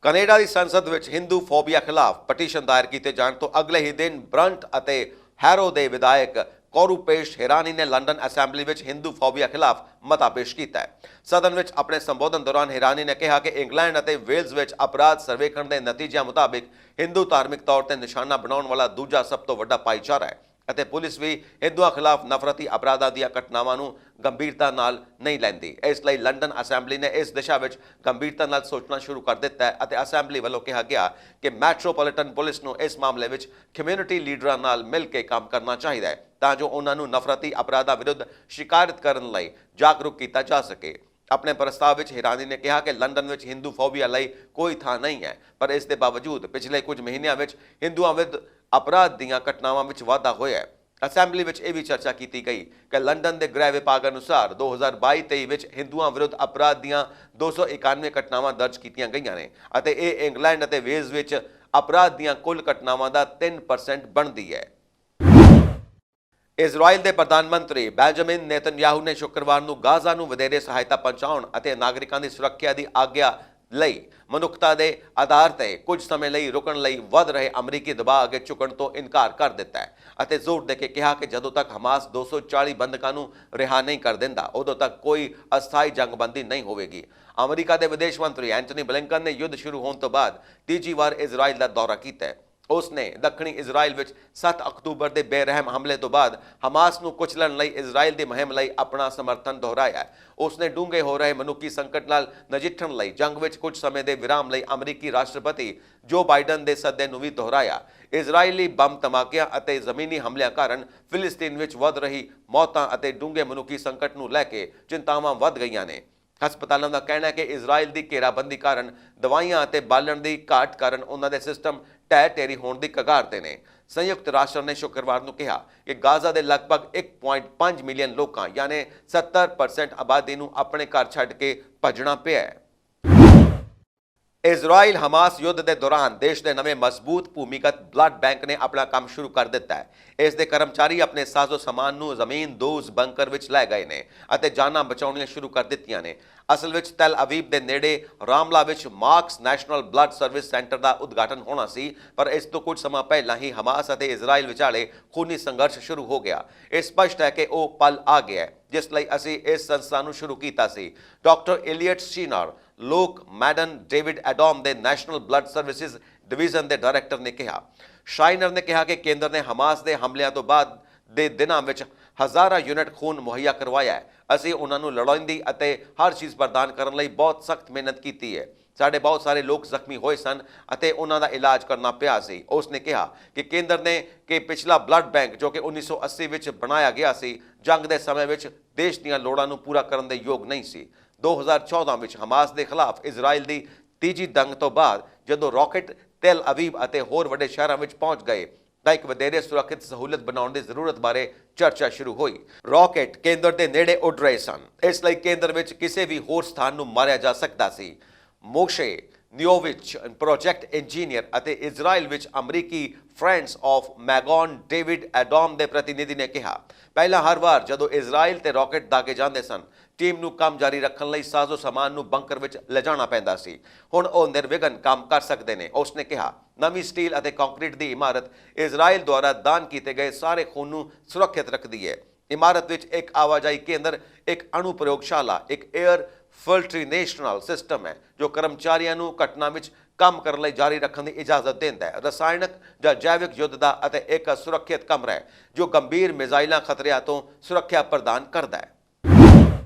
ਕੈਨੇਡਾ ਦੀ ਸੰਸਦ ਵਿੱਚ ਹਿੰਦੂ ਫੋਬੀਆ ਖਿਲਾਫ ਪਟੀਸ਼ਨ ਦਾਇਰ ਕੀਤੇ ਜਾਣ ਤੋਂ ਅਗਲੇ ਹੀ ਦਿਨ ਬ੍ਰੰਟ ਅਤੇ ਹੈਰੋ ਦੇ ਵਿਧਾਇਕ ਕੋਰੂਪੇਸ਼ ਹਿਰਾਨੀ ਨੇ ਲੰਡਨ ਅਸੈਂਬਲੀ ਵਿੱਚ ਹਿੰਦੂ ਫੋਬੀਆ ਖਿਲਾਫ ਮਤਾ ਪੇਸ਼ ਕੀਤਾ ਹੈ। ਸਦਨ ਵਿੱਚ ਆਪਣੇ ਸੰਬੋਧਨ ਦੌਰਾਨ ਹਿਰਾਨੀ ਨੇ ਕਿਹਾ ਕਿ ਇੰਗਲੈਂਡ ਅਤੇ ਵੇਲਜ਼ ਵਿੱਚ ਅਪਰਾਧ ਸਰਵੇਖਣ ਦੇ ਨਤੀਜਿਆਂ ਮੁਤਾਬਿਕ ਹਿੰਦੂ ਧਾਰਮਿਕ ਤੌਰ ਤੇ ਨਿਸ਼ਾਨਾ ਬਣਾਉਣ ਵਾਲਾ ਦੂਜਾ ਸਭ ਤੋਂ ਵੱਡਾ ਭਾਈਚਾਰਾ ਹੈ ਅਤੇ ਪੁਲਿਸ ਵੀ ਹਿੰਦੂਆਂ ਖਿਲਾਫ ਨਫ਼ਰਤੀ ਅਪਰਾਧਾਂ ਦੀਆਂ ਘਟਨਾਵਾਂ ਨੂੰ ਗੰਭੀਰਤਾ ਨਾਲ ਨਹੀਂ ਲੈਂਦੀ। ਇਸ ਲਈ ਲੰਡਨ ਅਸੈਂਬਲੀ ਨੇ ਇਸ ਦਿਸ਼ਾ ਵਿੱਚ ਗੰਭੀਰਤਾ ਨਾਲ ਸੋਚਣਾ ਸ਼ੁਰੂ ਕਰ ਦਿੱਤਾ ਹੈ ਅਤੇ ਅਸੈਂਬਲੀ ਵੱਲੋਂ ਕਿਹਾ ਗਿਆ ਕਿ ਮੈਟਰੋਪੋਲੀਟਨ ਪੁਲਿਸ ਨੂੰ ਇਸ ਮਾਮਲੇ ਵਿੱਚ ਕਮਿਊਨਿਟੀ ਲੀਡਰਾਂ ਨਾਲ ਮਿਲ ਕੇ ਕੰਮ ਕਰਨਾ ਚਾਹੀਦਾ ਹੈ ਤਾਂ ਜੋ ਉਹਨਾਂ ਨੂੰ ਨਫ਼ਰਤੀ ਅਪਰਾਧਾਂ ਵਿਰੁੱਧ ਸ਼ਿਕਾਇਤ ਕਰਨ ਲਈ ਜਾਗਰੂਕ ਕੀਤਾ ਜਾ ਸਕੇ। ਆਪਣੇ ਪ੍ਰਸਤਾਵ ਵਿੱਚ ਹਿਰਾਨੀ ਨੇ ਕਿਹਾ ਕਿ ਲੰਡਨ ਵਿੱਚ ਹਿੰਦੂ ਫੋਬੀਆ ਲਈ ਕੋਈ ਥਾਂ ਨਹੀਂ ਹੈ, ਪਰ ਇਸ ਦੇ ਬਾਵਜੂਦ ਪਿਛਲੇ ਕੁਝ ਮਹੀਨਿਆਂ ਵਿੱਚ ਹਿੰਦੂਆਂ ਵਿਰੁੱਧ ਅਪਰਾਧ ਦੀਆਂ ਘਟਨਾਵਾਂ ਵਿੱਚ ਵਾਧਾ ਹੋਇਆ ਹੈ। ਅਸੈਂਬਲੀ ਵਿੱਚ ਇਹ ਵੀ ਚਰਚਾ ਕੀਤੀ ਗਈ ਕਿ ਲੰਡਨ ਦੇ ਗ੍ਰਹਿ ਵਿਭਾਗ ਅਨੁਸਾਰ 2022-23 ਵਿੱਚ ਹਿੰਦੂਆਂ ਵਿਰੁੱਧ ਅਪਰਾਧ ਦੀਆਂ 291 ਘਟਨਾਵਾਂ ਦਰਜ ਕੀਤੀਆਂ ਗਈਆਂ ਨੇ ਅਤੇ ਇਹ ਇੰਗਲੈਂਡ ਅਤੇ ਵੇਲਜ਼ ਵਿੱਚ ਅਪਰਾਧ ਦੀਆਂ ਕੁੱਲ ਘਟਨਾਵਾਂ ਦਾ 3% ਬਣਦੀ ਹੈ। ਇਜ਼ਰਾਈਲ ਦੇ ਪ੍ਰਧਾਨ ਮੰਤਰੀ ਬੈਂਜਾਮਿਨ ਨੇਤਨਯਾਹੂ ਨੇ ਸ਼ੁੱਕਰਵਾਰ ਨੂੰ ਗਾਜ਼ਾ ਨੂੰ ਵਧੇਰੇ ਸਹਾਇਤਾ ਪਹੁੰਚਾਉਣ ਅਤੇ ਨਾਗਰਿਕਾਂ ਦੀ ਸੁਰੱਖਿਆ ਦੀ ਆਗਿਆ ਲਈ ਮਨੁੱਖਤਾ ਦੇ ਆਧਾਰ ਤੇ ਕੁਝ ਸਮੇਂ ਲਈ ਰੁਕਣ ਲਈ ਵਧ ਰਹੇ ਅਮਰੀਕੀ ਦਬਾਅ ਅੱਗੇ ਝੁਕਣ ਤੋਂ ਇਨਕਾਰ ਕਰ ਦਿੱਤਾ ਹੈ ਅਤੇ ਜ਼ੋਰ ਦੇ ਕੇ ਕਿਹਾ ਕਿ ਜਦੋਂ ਤੱਕ ਹਮਾਸ 240 ਬੰਦਕਾਂ ਨੂੰ ਰਿਹਾ ਨਹੀਂ ਕਰ ਦਿੰਦਾ ਉਦੋਂ ਤੱਕ ਕੋਈ ਅਸਥਾਈ ਜੰਗਬੰਦੀ ਨਹੀਂ ਹੋਵੇਗੀ। ਅਮਰੀਕਾ ਦੇ ਵਿਦੇਸ਼ ਮੰਤਰੀ ਐਂਟਨੀ ਬਲਿੰਕਨ ਨੇ ਯੁੱਧ ਸ਼ੁਰੂ ਹੋਣ ਤੋਂ ਬਾਅਦ ਤੀਜੀ ਵਾਰ ਇਜ਼ਰਾਈਲ ਦਾ ਦੌਰਾ ਕੀਤਾ ਹੈ। उसने दक्षिणी इजराइल ਵਿੱਚ 7 ਅਕਤੂਬਰ ਦੇ ਬੇਰਹਿਮ ਹਮਲੇ ਤੋਂ ਬਾਅਦ ਹਮਾਸ ਨੂੰ ਕੁਚਲਣ ਲਈ ਇਜ਼ਰਾਈਲ ਦੀ ਮੁਹਿੰਮ ਲਈ ਆਪਣਾ ਸਮਰਥਨ ਦੁਹਰਾਇਆ। ਉਸਨੇ ਡੂੰਘੇ ਹੋ ਰਹੇ ਮਨੁੱਖੀ ਸੰਕਟ ਨਾਲ ਨਜਿੱਠਣ ਲਈ ਜੰਗ ਵਿੱਚ ਕੁਝ ਸਮੇਂ ਦੇ ਵਿਰਾਮ ਲਈ ਅਮਰੀਕੀ ਰਾਸ਼ਟਰਪਤੀ ਜੋ ਬਾਈਡਨ ਦੇ ਸੱਦੇ ਨੂੰ ਵੀ ਦੁਹਰਾਇਆ। ਇਜ਼ਰਾਈਲੀ ਬੰਬ ਧਮਾਕਿਆਂ ਅਤੇ ਜ਼ਮੀਨੀ ਹਮਲਿਆਂ ਕਾਰਨ ਫਿਲਿਸਤੀਨ ਵਿੱਚ ਵੱਧ ਰਹੀ ਮੌਤਾਂ ਅਤੇ ਡੂੰਘੇ ਮਨੁੱਖੀ ਸੰਕਟ ਨੂੰ ਲੈ ਕੇ ਚਿੰਤਾਵਾਂ ਵੱਧ ਗਈਆਂ ਨੇ। ਹਸਪਤਾਲਾਂ ਦਾ ਕਹਿਣਾ ਹੈ ਕਿ ਇਜ਼ਰਾਈਲ ਦੀ ਘੇਰਾਬੰਦੀ ਕਾਰਨ ਦਵਾਈਆਂ ਅਤੇ ਬਾਲਣ ਦੀ ਘਾਟ ਕਾਰਨ ਉਹਨਾਂ ਦੇ ਸਿਸਟਮ ਢਹਿ ਢੇਰੀ ਹੋਣ ਦੀ ਕਗਾਰ ਤੇ ਨੇ। ਸੰਯੁਕਤ ਰਾਸ਼ਟਰ ਨੇ ਸ਼ੁੱਕਰਵਾਰ ਨੂੰ ਕਿਹਾ ਕਿ ਗਾਜ਼ਾ ਦੇ ਲਗਭਗ 1.5 ਮਿਲੀਅਨ ਲੋਕਾਂ ਯਾਨੀ 70% ਆਬਾਦੀ ਨੂੰ ਆਪਣੇ ਘਰ ਛੱਡ ਕੇ ਭੱਜਣਾ ਪਿਆ ਹੈ। ਇਜ਼ਰਾਈਲ ਹਮਾਸ ਯੁੱਧ ਦੇ ਦੌਰਾਨ ਦੇਸ਼ ਦੇ ਨਵੇਂ ਮਜ਼ਬੂਤ ਭੂਮੀਗਤ ਬਲੱਡ ਬੈਂਕ ਨੇ ਆਪਣਾ ਕੰਮ ਸ਼ੁਰੂ ਕਰ ਦਿੱਤਾ ਹੈ। ਇਸ ਦੇ ਕਰਮਚਾਰੀ ਆਪਣੇ ਸਾਜ਼ੋ ਸਮਾਨ ਨੂੰ ਜ਼ਮੀਨ-ਦੋਜ਼ ਬੰਕਰ ਵਿੱਚ ਲੈ ਗਏ ਨੇ ਅਤੇ ਜਾਨਾਂ ਬਚਾਉਣੀਆਂ ਸ਼ੁਰੂ ਕਰ ਦਿੱਤੀਆਂ ਨੇ। ਅਸਲ ਵਿੱਚ ਤੈਲ ਅਵੀਵ ਦੇ ਨੇੜੇ ਰਾਮਲਾ ਵਿੱਚ Marcus national blood service centre ਦਾ ਉਦਘਾਟਨ ਹੋਣਾ ਸੀ, ਪਰ ਇਸ ਤੋਂ ਕੁਝ ਸਮਾਂ ਪਹਿਲਾਂ ਹੀ ਹਮਾਸ ਅਤੇ ਇਜ਼ਰਾਈਲ ਵਿਚਾਲੇ ਖੂਨੀ ਸੰਘਰਸ਼ ਸ਼ੁਰੂ ਹੋ ਗਿਆ। ਇਹ ਸਪਸ਼ਟ ਹੈ ਕਿ ਉਹ ਪਲ ਆ ਗਿਆ ਹੈ ਜਿਸ ਲਈ ਅਸੀਂ ਇਸ ਸੰਸਥਾ ਨੂੰ ਸ਼ੁਰੂ ਕੀਤਾ ਸੀ। ਡਾਕਟਰ ਇਲੀਅਟ ਸ਼ੀਨਰ ਲੋਕ ਮੈਡਨ ਡੇਵਿਡ ਐਡਮ ਦੇ ਨੈਸ਼ਨਲ ਬਲੱਡ ਸਰਵਿਸਿਜ਼ ਡਿਵੀਜ਼ਨ ਦੇ ਡਾਇਰੈਕਟਰ ਨੇ ਕਿਹਾ। ਸ਼ਾਈਨਰ ਨੇ ਕਿਹਾ ਕਿ ਕੇਂਦਰ ਨੇ ਹਮਾਸ ਦੇ ਹਮਲਿਆਂ ਤੋਂ ਬਾਅਦ ਦੇ ਦਿਨਾਂ ਵਿੱਚ ਹਜ਼ਾਰਾਂ ਯੂਨਿਟ ਖੂਨ ਮੁਹੱਈਆ ਕਰਵਾਇਆ ਹੈ। ਅਸੀਂ ਉਹਨਾਂ ਨੂੰ ਲੋੜੀਂਦੀ ਅਤੇ ਹਰ ਚੀਜ਼ ਪ੍ਰਦਾਨ ਕਰਨ ਲਈ ਬਹੁਤ ਸਖਤ ਮਿਹਨਤ ਕੀਤੀ ਹੈ। ਸਾਡੇ ਬਹੁਤ ਸਾਰੇ ਲੋਕ ਜ਼ਖਮੀ ਹੋਏ ਸਨ ਅਤੇ ਉਹਨਾਂ ਦਾ ਇਲਾਜ ਕਰਨਾ ਪਿਆ ਸੀ। ਉਸ ਨੇ ਕਿਹਾ ਕਿ ਕੇਂਦਰ ਨੇ ਕਿ ਪਿਛਲਾ ਬਲੱਡ ਬੈਂਕ ਜੋ ਕਿ 1980 ਵਿੱਚ ਬਣਾਇਆ ਗਿਆ ਸੀ, ਜੰਗ ਦੇ ਸਮੇਂ ਵਿੱਚ ਦੇਸ਼ ਦੀਆਂ ਲੋੜਾਂ ਨੂੰ ਪੂਰਾ ਕਰਨ ਦੇ ਯੋਗ ਨਹੀਂ ਸੀ। 2014 ਵਿੱਚ ਹਮਾਸ ਦੇ ਖਿਲਾਫ ਇਜ਼ਰਾਈਲ ਦੀ ਤੀਜੀ ਜੰਗ ਤੋਂ ਬਾਅਦ ਜਦੋਂ ਰਾਕੇਟ ਤੈਲ ਅਵੀਵ ਅਤੇ ਹੋਰ ਵੱਡੇ ਸ਼ਹਿਰਾਂ ਵਿੱਚ ਪਹੁੰਚ ਗਏ ਤਾਂ ਇੱਕ ਵਧੇਰੇ ਸੁਰੱਖਿਅਤ ਸਹੂਲਤ ਬਣਾਉਣ ਦੀ ਜ਼ਰੂਰਤ ਬਾਰੇ ਚਰਚਾ ਸ਼ੁਰੂ ਹੋਈ। ਰਾਕੇਟ ਕੇਂਦਰ ਦੇ ਨੇੜੇ ਉੱਡ ਰਹੇ ਸਨ, ਇਸ ਲਈ ਕੇਂਦਰ ਵਿੱਚ ਕਿਸੇ ਵੀ ਹੋਰ ਸਥਾਨ ਨੂੰ ਮਾਰਿਆ ਜਾ ਸਕਦਾ ਸੀ। ਮੋਸ਼ੇ ਨਿਓਵਿਚ ਪ੍ਰੋਜੈਕਟ ਇੰਜੀਨੀਅਰ ਅਤੇ ਇਜ਼ਰਾਈਲ ਵਿੱਚ ਅਮਰੀਕੀ friends of Megan David Adam ਦੇ ਪ੍ਰਤੀਨਿਧੀ ਨੇ ਕਿਹਾ, ਪਹਿਲਾਂ ਹਰ ਵਾਰ ਜਦੋਂ ਇਜ਼ਰਾਈਲ ਤੇ ਰਾਕੇਟ ਦਾਗੇ ਜਾਂਦੇ ਸਨ, ਟੀਮ ਨੂੰ ਕੰਮ ਜਾਰੀ ਰੱਖਣ ਲਈ ਸਾਜ਼ੋ ਸਮਾਨ ਨੂੰ ਬੰਕਰ ਵਿੱਚ ਲਿਜਾਣਾ ਪੈਂਦਾ ਸੀ। ਹੁਣ ਉਹ ਨਿਰਵਿਘਨ ਕੰਮ ਕਰ ਸਕਦੇ ਨੇ। ਉਸ ਨੇ ਕਿਹਾ, ਨਵੀਂ ਸਟੀਲ ਅਤੇ ਕੰਕਰੀਟ ਦੀ ਇਮਾਰਤ ਇਜ਼ਰਾਈਲ ਦੁਆਰਾ ਦਾਨ ਕੀਤੇ ਗਏ ਸਾਰੇ ਖੂਨ ਨੂੰ ਸੁਰੱਖਿਅਤ ਰੱਖਦੀ ਹੈ। ਇਮਾਰਤ ਵਿੱਚ ਇੱਕ ਆਵਾਜਾਈ ਕੇਂਦਰ, ਇੱਕ ਅਣੂ ਪ੍ਰਯੋਗਸ਼ਾਲਾ, ਇੱਕ 에ਅਰ ਫਿਲਟਰੀਨੇਸ਼ਨਲ ਸਿਸਟਮ ਹੈ ਜੋ ਕਰਮਚਾਰੀਆਂ ਨੂੰ ਘਟਨਾ ਵਿੱਚ ਕੰਮ ਕਰਨ ਲਈ ਜਾਰੀ ਰੱਖਣ ਦੀ ਇਜਾਜ਼ਤ ਦਿੰਦਾ ਹੈ, ਰਸਾਇਣਕ ਜਾਂ ਜੈਵਿਕ ਯੁੱਧ ਦਾ ਅਤੇ ਇੱਕ ਸੁਰੱਖਿਅਤ ਕਮਰਾ ਹੈ ਜੋ ਗੰਭੀਰ ਮਿਜ਼ਾਈਲਾਂ ਖਤਰਿਆਂ ਤੋਂ ਸੁਰੱਖਿਆ ਪ੍ਰਦਾਨ ਕਰਦਾ ਹੈ।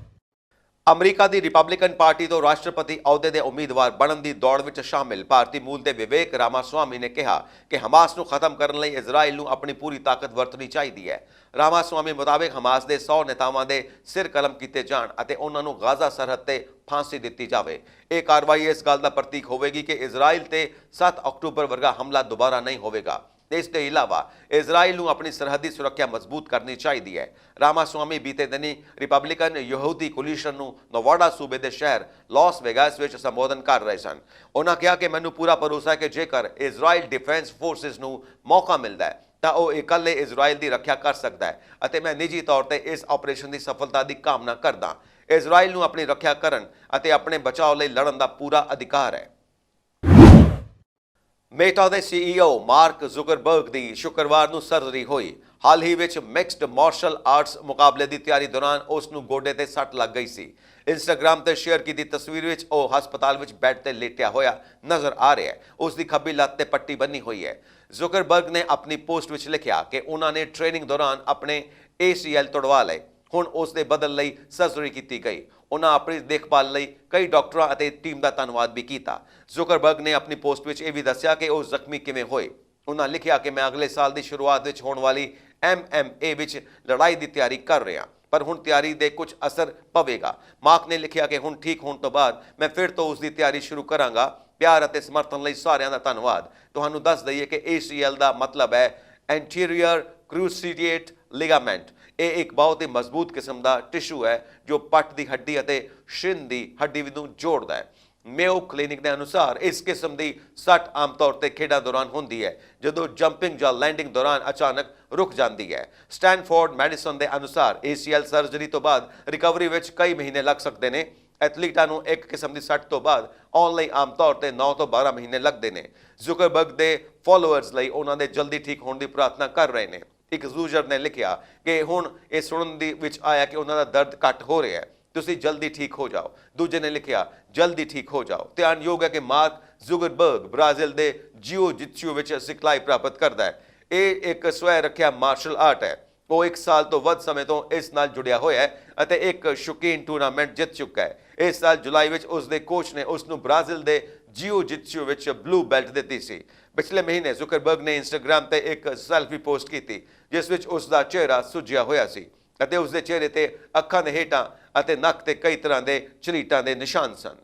ਅਮਰੀਕਾ ਦੀ ਰਿਪਬਲਿਕਨ ਪਾਰਟੀ ਤੋਂ ਰਾਸ਼ਟਰਪਤੀ ਅਹੁਦੇ ਦੇ ਉਮੀਦਵਾਰ ਬਣਨ ਦੀ ਦੌੜ ਵਿੱਚ ਸ਼ਾਮਿਲ ਭਾਰਤੀ ਮੂਲ ਦੇ ਵਿਵੇਕ ਰਾਮਾਸਵਾਮੀ ਨੇ ਕਿਹਾ ਕਿ ਹਮਾਸ ਨੂੰ ਖਤਮ ਕਰਨ ਲਈ ਇਜ਼ਰਾਈਲ ਨੂੰ ਆਪਣੀ ਪੂਰੀ ਤਾਕਤ ਵਰਤਣੀ ਚਾਹੀਦੀ ਹੈ। ਰਾਮਾਸਵਾਮੀ ਮੁਤਾਬਕ ਹਮਾਸ ਦੇ 100 ਨੇਤਾਵਾਂ ਦੇ ਸਿਰ ਕਲਮ ਕੀਤੇ ਜਾਣ ਅਤੇ ਉਹਨਾਂ ਨੂੰ ਗਾਜ਼ਾ ਸਰਹੱਦ ਤੇ ਫਾਂਸੀ ਦਿੱਤੀ ਜਾਵੇ। ਇਹ ਕਾਰਵਾਈ ਇਸ ਗੱਲ ਦਾ ਪ੍ਰਤੀਕ ਹੋਵੇਗੀ ਕਿ ਇਜ਼ਰਾਈਲ ਤੇ 7 ਅਕਤੂਬਰ ਵਰਗਾ ਹਮਲਾ ਦੁਬਾਰਾ ਨਹੀਂ ਹੋਵੇਗਾ। ਇਸ ਦੇ ਇਲਾਵਾ ਇਜ਼ਰਾਈਲ ਨੂੰ ਆਪਣੀ ਸਰਹੱਦੀ ਸੁਰੱਖਿਆ ਮਜ਼ਬੂਤ ਕਰਨੀ ਚਾਹੀਦੀ ਹੈ। ਰਾਮਾਸਵਾਮੀ ਬੀਤੇ ਦਿਨੀ ਰਿਪਬਲਿਕਨ ਯਹੂਦੀ ਕੋਲੀਸ਼ਨ ਨੂੰ ਨਵਾਡਾ ਸੂਬੇ ਦੇ ਸ਼ਹਿਰ ਲਾਸ ਵੇਗਾਸ ਵਿੱਚ ਸੰਬੋਧਨ ਕਰ ਰਹੇ ਸਨ। ਉਹਨਾਂ ਕਿਹਾ ਕਿ ਮੈਨੂੰ ਪੂਰਾ ਭਰੋਸਾ ਹੈ ਕਿ ਜੇਕਰ ਇਜ਼ਰਾਈਲ ਡਿਫੈਂਸ ਫੋਰਸਿਸ ਨੂੰ ਮੌਕਾ ਮਿਲਦਾ ਹੈ ਤਾਂ ਉਹ ਇਕੱਲੇ ਇਜ਼ਰਾਈਲ ਦੀ ਰੱਖਿਆ ਕਰ ਸਕਦਾ ਹੈ ਅਤੇ ਮੈਂ ਨਿੱਜੀ ਤੌਰ ਤੇ ਇਸ ਆਪਰੇਸ਼ਨ ਦੀ ਸਫਲਤਾ ਦੀ ਕਾਮਨਾ ਕਰਦਾ। ਇਜ਼ਰਾਈਲ ਨੂੰ ਆਪਣੀ ਰੱਖਿਆ ਕਰਨ ਅਤੇ ਆਪਣੇ ਬਚਾਓ ਲਈ ਲੜਨ ਦਾ ਪੂਰਾ ਅਧਿਕਾਰ ਹੈ। ਮੇਟਾ ਦੇ CEO ਮਾਰਕ ਜ਼ੁਕਰਬਰਗ ਦੀ ਸ਼ੁੱਕਰਵਾਰ ਨੂੰ ਸਰਜਰੀ ਹੋਈ। ਹਾਲ ਹੀ ਵਿੱਚ ਮਿਕਸਡ ਮਾਰਸ਼ਲ ਆਰਟਸ ਮੁਕਾਬਲੇ ਦੀ ਤਿਆਰੀ ਦੌਰਾਨ ਉਸ ਨੂੰ ਗੋਡੇ ਤੇ ਸੱਟ ਲੱਗ ਗਈ ਸੀ। ਇੰਸਟਾਗ੍ਰਾਮ ਤੇ ਸ਼ੇਅਰ ਕੀਤੀ ਤਸਵੀਰ ਵਿੱਚ ਉਹ ਹਸਪਤਾਲ ਵਿੱਚ ਬੈੱਡ ਤੇ ਲੇਟਿਆ ਹੋਇਆ ਨਜ਼ਰ ਆ ਰਿਹਾ ਹੈ। ਉਸ ਦੀ ਖੱਬੀ ਲੱਤ ਤੇ ਪੱਟੀ ਬੰਨੀ ਹੋਈ ਹੈ। ਜ਼ੁਕਰਬਰਗ ਨੇ ਆਪਣੀ ਪੋਸਟ ਵਿੱਚ ਲਿਖਿਆ ਕਿ ਉਹਨਾਂ ਨੇ ਟ੍ਰੇਨਿੰਗ ਦੌਰਾਨ ਆਪਣੇ ACL ਤੁੜਵਾ ਲਏ। ਹੁਣ ਉਸ ਦੇ ਬਦਲ ਲਈ ਸਰਜਰੀ ਕੀਤੀ ਗਈ। ਉਹਨਾਂ ਆਪਣੀ ਦੇਖਭਾਲ ਲਈ ਕਈ ਡਾਕਟਰਾਂ ਅਤੇ ਟੀਮ ਦਾ ਧੰਨਵਾਦ ਵੀ ਕੀਤਾ। ਜ਼ੁਕਰਬਰਗ ਨੇ ਆਪਣੀ ਪੋਸਟ ਵਿੱਚ ਇਹ ਵੀ ਦੱਸਿਆ ਕਿ ਉਹ ਜ਼ਖਮੀ ਕਿਵੇਂ ਹੋਏ। ਉਹਨਾਂ ਲਿਖਿਆ ਕਿ ਮੈਂ ਅਗਲੇ ਸਾਲ ਦੀ ਸ਼ੁਰੂਆਤ ਵਿੱਚ ਹੋਣ ਵਾਲੀ MMA ਵਿੱਚ ਲੜਾਈ ਦੀ ਤਿਆਰੀ ਕਰ ਰਿਹਾ, ਪਰ ਹੁਣ ਤਿਆਰੀ ਦੇ ਕੁਝ ਅਸਰ ਪਵੇਗਾ। ਮਾਰਕ ਨੇ ਲਿਖਿਆ ਕਿ ਹੁਣ ਠੀਕ ਹੋਣ ਤੋਂ ਬਾਅਦ ਮੈਂ ਫਿਰ ਤੋਂ ਉਸ ਦੀ ਤਿਆਰੀ ਸ਼ੁਰੂ ਕਰਾਂਗਾ। ਪਿਆਰ ਅਤੇ ਸਮਰਥਨ ਲਈ ਸਾਰਿਆਂ ਦਾ ਧੰਨਵਾਦ। ਤੁਹਾਨੂੰ ਦੱਸ ਦਈਏ ਕਿ ACL ਦਾ ਮਤਲਬ ਹੈ ਐਂਟੀਰੀਅਰ ਕ੍ਰੂਸੀਏਟ ਲਿਗਾਮੈਂਟ। ਇਹ ਇੱਕ ਬਹੁਤ ਹੀ ਮਜ਼ਬੂਤ ਕਿਸਮ ਦਾ ਟਿਸ਼ੂ ਹੈ ਜੋ ਪੱਟ ਦੀ ਹੱਡੀ ਅਤੇ ਸ਼ਿਨ ਦੀ ਹੱਡੀ ਨੂੰ ਜੋੜਦਾ ਹੈ। ਮੇਓ ਕਲੀਨਿਕ ਦੇ ਅਨੁਸਾਰ ਇਸ ਕਿਸਮ ਦੀ ਸੱਟ ਆਮ ਤੌਰ ਤੇ ਖੇਡਾਂ ਦੌਰਾਨ ਹੁੰਦੀ ਹੈ ਜਦੋਂ ਜੰਪਿੰਗ ਜਾਂ ਲੈਂਡਿੰਗ ਦੌਰਾਨ ਅਚਾਨਕ ਰੁਕ ਜਾਂਦੀ ਹੈ। ਸਟੈਨਫੋਰਡ ਮੈਡੀਸਨ ਦੇ ਅਨੁਸਾਰ ACL ਸਰਜਰੀ ਤੋਂ ਬਾਅਦ ਰਿਕਵਰੀ ਵਿੱਚ ਕਈ ਮਹੀਨੇ ਲੱਗ ਸਕਦੇ ਨੇ। ਐਥਲੀਟਾਂ ਨੂੰ ਇੱਕ ਕਿਸਮ ਦੀ ਸੱਟ ਤੋਂ ਬਾਅਦ ਆਉਣ ਲਈ ਆਮ ਤੌਰ ਤੇ 9 ਤੋਂ 12 ਮਹੀਨੇ ਲੱਗਦੇ ਨੇ। ਜ਼ੁਕਰਬਰਗ ਦੇ ਫਾਲੋਅਰਸ ਲਈ ਉਹਨਾਂ ਦੇ ਜਲਦੀ ਠੀਕ ਹੋਣ ਦੀ ਪ੍ਰਾਰਥਨਾ ਕਰ ਰਹੇ ਨੇ। ਇੱਕ ਯੂਜ਼ਰ ਨੇ ਲਿਖਿਆ ਕਿ ਹੁਣ ਇਹ ਸੁਣਨ ਦੀ ਵਿੱਚ ਆਇਆ ਕਿ ਉਹਨਾਂ ਦਾ ਦਰਦ ਘੱਟ ਹੋ ਰਿਹਾ ਹੈ, ਤੁਸੀਂ ਜਲਦੀ ਠੀਕ ਹੋ ਜਾਓ। ਦੂਜੇ ਨੇ ਲਿਖਿਆ ਜਲਦੀ ਠੀਕ ਹੋ ਜਾਓ। ਧਿਆਨਯੋਗ ਹੈ ਕਿ ਮਾਰਕ ਜ਼ੁਕਰਬਰਗ ਬ੍ਰਾਜ਼ੀਲ ਦੇ ਜਿਊ-ਜਿਤਸੂ ਵਿੱਚ ਸਿਖਲਾਈ ਪ੍ਰਾਪਤ ਕਰਦਾ ਹੈ। ਇਹ ਇੱਕ ਸਵੈ ਰੱਖਿਆ ਮਾਰਸ਼ਲ ਆਰਟ ਹੈ। ਉਹ 1 ਸਾਲ ਤੋਂ ਵੱਧ ਸਮੇਂ ਤੋਂ ਇਸ ਨਾਲ ਜੁੜਿਆ ਹੋਇਆ ਹੈ ਅਤੇ ਇੱਕ ਸ਼ੌਕੀਨ ਟੂਰਨਾਮੈਂਟ ਜਿੱਤ ਚੁੱਕਾ ਹੈ। ਇਸ ਸਾਲ ਜੁਲਾਈ ਵਿੱਚ ਉਸ ਦੇ ਕੋਚ ਨੇ ਉਸ ਨੂੰ ਬ੍ਰਾਜ਼ੀਲ ਦੇ ਜਿਊ-ਜਿਤਸੂ ਵਿੱਚ ਬਲੂ ਬੈਲਟ ਦਿੱਤੀ ਸੀ। ਪਿਛਲੇ ਮਹੀਨੇ ਜ਼ੁਕਰਬਰਗ ਨੇ ਇੰਸਟਾਗ੍ਰਾਮ ਤੇ ਇੱਕ ਸੈਲਫੀ ਪੋਸਟ ਕੀਤੀ ਜਿਸ ਵਿੱਚ ਉਸ ਦਾ ਚਿਹਰਾ ਸੁੱਜਿਆ ਹੋਇਆ ਸੀ ਅਤੇ ਉਸ ਦੇ ਚਿਹਰੇ ਤੇ ਅੱਖਾਂ ਦੇ ਹੇਠਾਂ ਅਤੇ ਨੱਕ ਤੇ ਕਈ ਤਰ੍ਹਾਂ ਦੇ ਝਰੀਟਾਂ ਦੇ ਨਿਸ਼ਾਨ ਸਨ।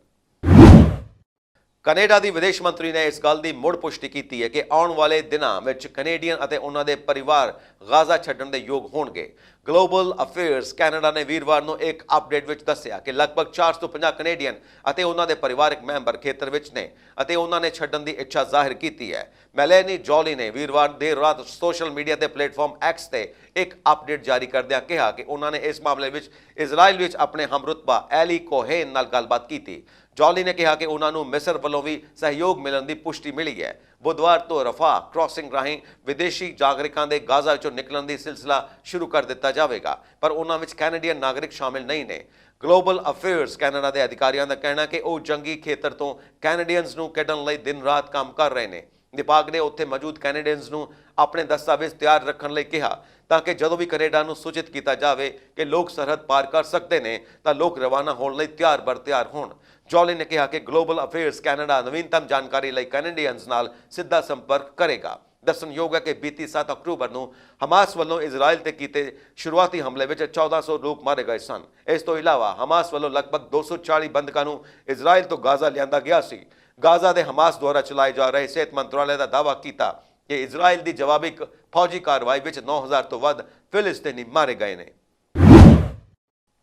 ਕੈਨੇਡਾ ਦੀ ਵਿਦੇਸ਼ ਮੰਤਰੀ ਨੇ ਇਸ ਗੱਲ ਦੀ ਮੁੜ ਪੁਸ਼ਟੀ ਕੀਤੀ ਹੈ ਕਿ ਆਉਣ ਵਾਲੇ ਦਿਨਾਂ ਵਿੱਚ ਕੈਨੇਡੀਅਨ ਅਤੇ ਉਹਨਾਂ ਦੇ ਪਰਿਵਾਰ ਗਾਜ਼ਾ ਛੱਡਣ ਦੇ ਯੋਗ ਹੋਣਗੇ। ਗਲੋਬਲ ਅਫੇਅਰਸ ਕੈਨੇਡਾ ਨੇ ਵੀਰਵਾਰ ਨੂੰ ਇੱਕ ਅਪਡੇਟ ਵਿੱਚ ਦੱਸਿਆ ਕਿ ਲਗਭਗ 450 ਕੈਨੇਡੀਅਨ ਅਤੇ ਉਹਨਾਂ ਦੇ ਪਰਿਵਾਰਕ ਮੈਂਬਰ ਖੇਤਰ ਵਿੱਚ ਨੇ ਅਤੇ ਉਹਨਾਂ ਨੇ ਛੱਡਣ ਦੀ ਇੱਛਾ ਜ਼ਾਹਿਰ ਕੀਤੀ ਹੈ। ਮੈਲੇਨੀ ਜੋਲੀ ਨੇ ਵੀਰਵਾਰ ਦੇਰ ਰਾਤ ਸੋਸ਼ਲ ਮੀਡੀਆ ਦੇ ਪਲੇਟਫਾਰਮ ਐਕਸ ਤੇ ਇੱਕ ਅਪਡੇਟ ਜਾਰੀ ਕਰਦਿਆਂ ਕਿਹਾ ਕਿ ਉਹਨਾਂ ਨੇ ਇਸ ਮਾਮਲੇ ਵਿੱਚ ਇਜ਼ਰਾਈਲ ਵਿੱਚ ਆਪਣੇ ਹਮਰੁਤਬਾ ਐਲੀ ਕੋਹੇਨ ਨਾਲ ਗੱਲਬਾਤ ਕੀਤੀ। ਜੋਲੀ ਨੇ ਕਿਹਾ ਕਿ ਉਹਨਾਂ ਨੂੰ ਮਿਸਰ ਵੱਲੋਂ ਵੀ ਸਹਿਯੋਗ ਮਿਲਣ ਦੀ ਪੁਸ਼ਟੀ ਮਿਲੀ ਹੈ। ਬੁੱਧਵਾਰ ਤੋਂ ਰਫਾ ਕ੍ਰਾਸਿੰਗ ਰਾਹੀਂ ਵਿਦੇਸ਼ੀ ਨਾਗਰਿਕਾਂ ਦੇ ਗਾਜ਼ਾ ਵਿੱਚੋਂ ਨਿਕਲਣ ਦੀ ਸਿਲਸਿਲਾ ਸ਼ੁਰੂ ਕਰ ਦਿੱਤਾ ਜਾਵੇਗਾ, ਪਰ ਉਹਨਾਂ ਵਿੱਚ ਕੈਨੇਡੀਅਨ ਨਾਗਰਿਕ ਸ਼ਾਮਿਲ ਨਹੀਂ ਨੇ। ਗਲੋਬਲ ਅਫੇਅਰਸ ਕੈਨੇਡਾ ਦੇ ਅਧਿਕਾਰੀਆਂ ਦਾ ਕਹਿਣਾ ਹੈ ਕਿ ਉਹ ਜੰਗੀ ਖੇਤਰ ਤੋਂ ਕੈਨੇਡੀਅਨਸ ਨੂੰ ਕੱਢਣ ਲਈ ਦਿਨ ਰਾਤ ਕੰਮ ਕਰ ਰਹੇ ਨੇ। ਵਿਭਾਗ ਨੇ ਉੱਥੇ ਮੌਜੂਦ ਕੈਨੇਡੀਅਨਸ ਨੂੰ ਆਪਣੇ ਦਸਤਾਵੇਜ਼ ਤਿਆਰ ਰੱਖਣ ਲਈ ਕਿਹਾ ਤਾਂ ਕਿ ਜਦੋਂ ਵੀ ਕੈਨੇਡਾ ਨੂੰ ਸੂਚਿਤ ਕੀਤਾ ਜਾਵੇ ਕਿ ਲੋਕ ਸਰਹੱਦ ਪਾਰ ਕਰ ਸਕਦੇ ਨੇ ਤਾਂ ਲੋਕ ਰਵਾਨਾ ਹੋਣ ਲਈ ਤਿਆਰ ਬਰ ਤਿਆਰ ਹੋਣ। ਜੋਲੀ ਨੇ ਕਿਹਾ ਕਿ ਗਲੋਬਲ ਅਫੇਅਰਸ ਕੈਨੇਡਾ ਨਵੀਨਤਮ ਜਾਣਕਾਰੀ ਲਈ ਕੈਨੇਡੀਅਨਸ ਨਾਲ ਸਿੱਧਾ ਸੰਪਰਕ ਕਰੇਗਾ। ਦੱਸਣਯੋਗ ਹੈ ਕਿ ਬੀਤੀ 7 ਅਕਤੂਬਰ ਨੂੰ ਹਮਾਸ ਵੱਲੋਂ ਇਜ਼ਰਾਈਲ ਤੇ ਕੀਤੇ ਸ਼ੁਰੂਆਤੀ ਹਮਲੇ ਵਿੱਚ 1400 ਲੋਕ ਮਾਰੇ ਗਏ ਸਨ। ਇਸ ਤੋਂ ਇਲਾਵਾ ਹਮਾਸ ਵੱਲੋਂ ਲਗਭਗ 240 ਬੰਦਕਾਂ ਨੂੰ ਇਜ਼ਰਾਈਲ ਤੋਂ ਗਾਜ਼ਾ ਲਿਆਂਦਾ ਗਿਆ ਸੀ। ਗਾਜ਼ਾ ਦੇ ਹਮਾਸ ਦੁਆਰਾ ਚਲਾਏ ਜਾ ਰਹੇ ਸਿਹਤ ਮੰਤਰਾਲੇ ਦਾ ਦਾਅਵਾ ਕੀਤਾ ਕਿ ਇਜ਼ਰਾਈਲ ਦੀ ਜਵਾਬੀ ਫੌਜੀ ਕਾਰਵਾਈ ਵਿੱਚ 9000 ਤੋਂ ਵੱਧ ਫਿਲਿਸਤੀਨੀ ਮਾਰੇ ਗਏ ਨੇ।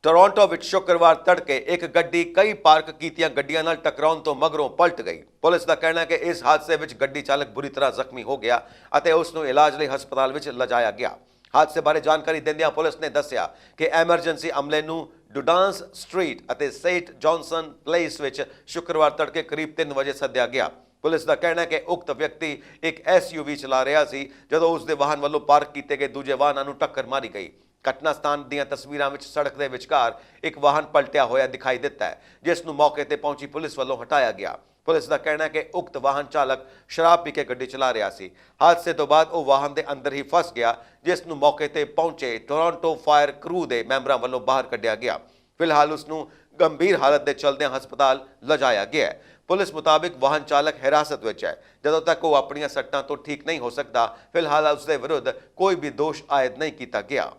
ਟੋਰਾਂਟੋ ਵਿੱਚ ਸ਼ੁੱਕਰਵਾਰ ਤੜਕੇ ਇੱਕ ਗੱਡੀ ਕਈ ਪਾਰਕ ਕੀਤੀਆਂ ਗੱਡੀਆਂ ਨਾਲ ਟਕਰਾਉਣ ਤੋਂ ਮਗਰੋਂ ਪਲਟ ਗਈ। ਪੁਲਿਸ ਦਾ ਕਹਿਣਾ ਹੈ ਕਿ ਇਸ ਹਾਦਸੇ ਵਿੱਚ ਗੱਡੀ ਚਾਲਕ ਬੁਰੀ ਤਰ੍ਹਾਂ ਜ਼ਖਮੀ ਹੋ ਗਿਆ ਅਤੇ ਉਸ ਨੂੰ ਇਲਾਜ ਲਈ ਹਸਪਤਾਲ ਵਿੱਚ ਲਿਜਾਇਆ ਗਿਆ। ਹਾਦਸੇ ਬਾਰੇ ਜਾਣਕਾਰੀ ਦਿੰਦਿਆਂ ਪੁਲਿਸ ਨੇ ਦੱਸਿਆ ਕਿ ਐਮਰਜੈਂਸੀ ਅਮਲੇ ਨੂੰ ਡੁਡਾਂਸ ਸਟਰੀਟ ਅਤੇ ਸੇਂਟ ਜੌਨਸਨ ਪਲੇਸ ਵਿੱਚ ਸ਼ੁੱਕਰਵਾਰ ਤੜਕੇ ਕਰੀਬ 3 ਵਜੇ ਸੱਦਿਆ ਗਿਆ। ਪੁਲਿਸ ਦਾ ਕਹਿਣਾ ਹੈ ਕਿ ਉਕਤ ਵਿਅਕਤੀ ਇੱਕ SUV ਚਲਾ ਰਿਹਾ ਸੀ ਜਦੋਂ ਉਸ ਦੇ ਵਾਹਨ ਵੱਲੋਂ ਪਾਰਕ ਕੀਤੇ ਗਏ ਦੂਜੇ ਵਾਹਨਾਂ ਨੂੰ ਟੱਕਰ ਮਾਰੀ ਗਈ। ਘਟਨਾ ਸਥਾਨ ਦੀਆਂ ਤਸਵੀਰਾਂ ਵਿੱਚ ਸੜਕ ਦੇ ਵਿਚਕਾਰ ਇੱਕ ਵਾਹਨ ਪਲਟਿਆ ਹੋਇਆ ਦਿਖਾਈ ਦਿੱਤਾ ਹੈ, ਜਿਸ ਨੂੰ ਮੌਕੇ ਤੇ ਪਹੁੰਚੀ ਪੁਲਿਸ ਵੱਲੋਂ ਹਟਾਇਆ ਗਿਆ। ਪੁਲਿਸ ਦਾ ਕਹਿਣਾ ਹੈ ਕਿ ਉਕਤ ਵਾਹਨ ਚਾਲਕ ਸ਼ਰਾਬ ਪੀ ਕੇ ਗੱਡੀ ਚਲਾ ਰਿਹਾ ਸੀ। ਹਾਦਸੇ ਤੋਂ ਬਾਅਦ ਉਹ ਵਾਹਨ ਦੇ ਅੰਦਰ ਹੀ ਫਸ ਗਿਆ, ਜਿਸ ਨੂੰ ਮੌਕੇ ਤੇ ਪਹੁੰਚੇ ਟੋਰਾਂਟੋ ਫਾਇਰ ਕਰੂ ਦੇ ਮੈਂਬਰਾਂ ਵੱਲੋਂ ਬਾਹਰ ਕੱਢਿਆ ਗਿਆ। ਫਿਲਹਾਲ ਉਸ ਨੂੰ ਗੰਭੀਰ ਹਾਲਤ ਦੇ ਚਲਦਿਆਂ ਹਸਪਤਾਲ ਲਿਜਾਇਆ ਗਿਆ ਹੈ। ਪੁਲਿਸ ਮੁਤਾਬਿਕ ਵਾਹਨ ਚਾਲਕ ਹਿਰਾਸਤ ਵਿੱਚ ਹੈ। ਜਦੋਂ ਤੱਕ ਉਹ ਆਪਣੀਆਂ ਸੱਟਾਂ ਤੋਂ ਠੀਕ ਨਹੀਂ ਹੋ ਸਕਦਾ, ਫਿਲਹਾਲ ਉਸ ਦੇ ਵਿਰੁੱਧ ਕੋਈ ਵੀ ਦੋਸ਼ ਆਇਦ ਨਹੀਂ ਕੀਤਾ ਗਿਆ।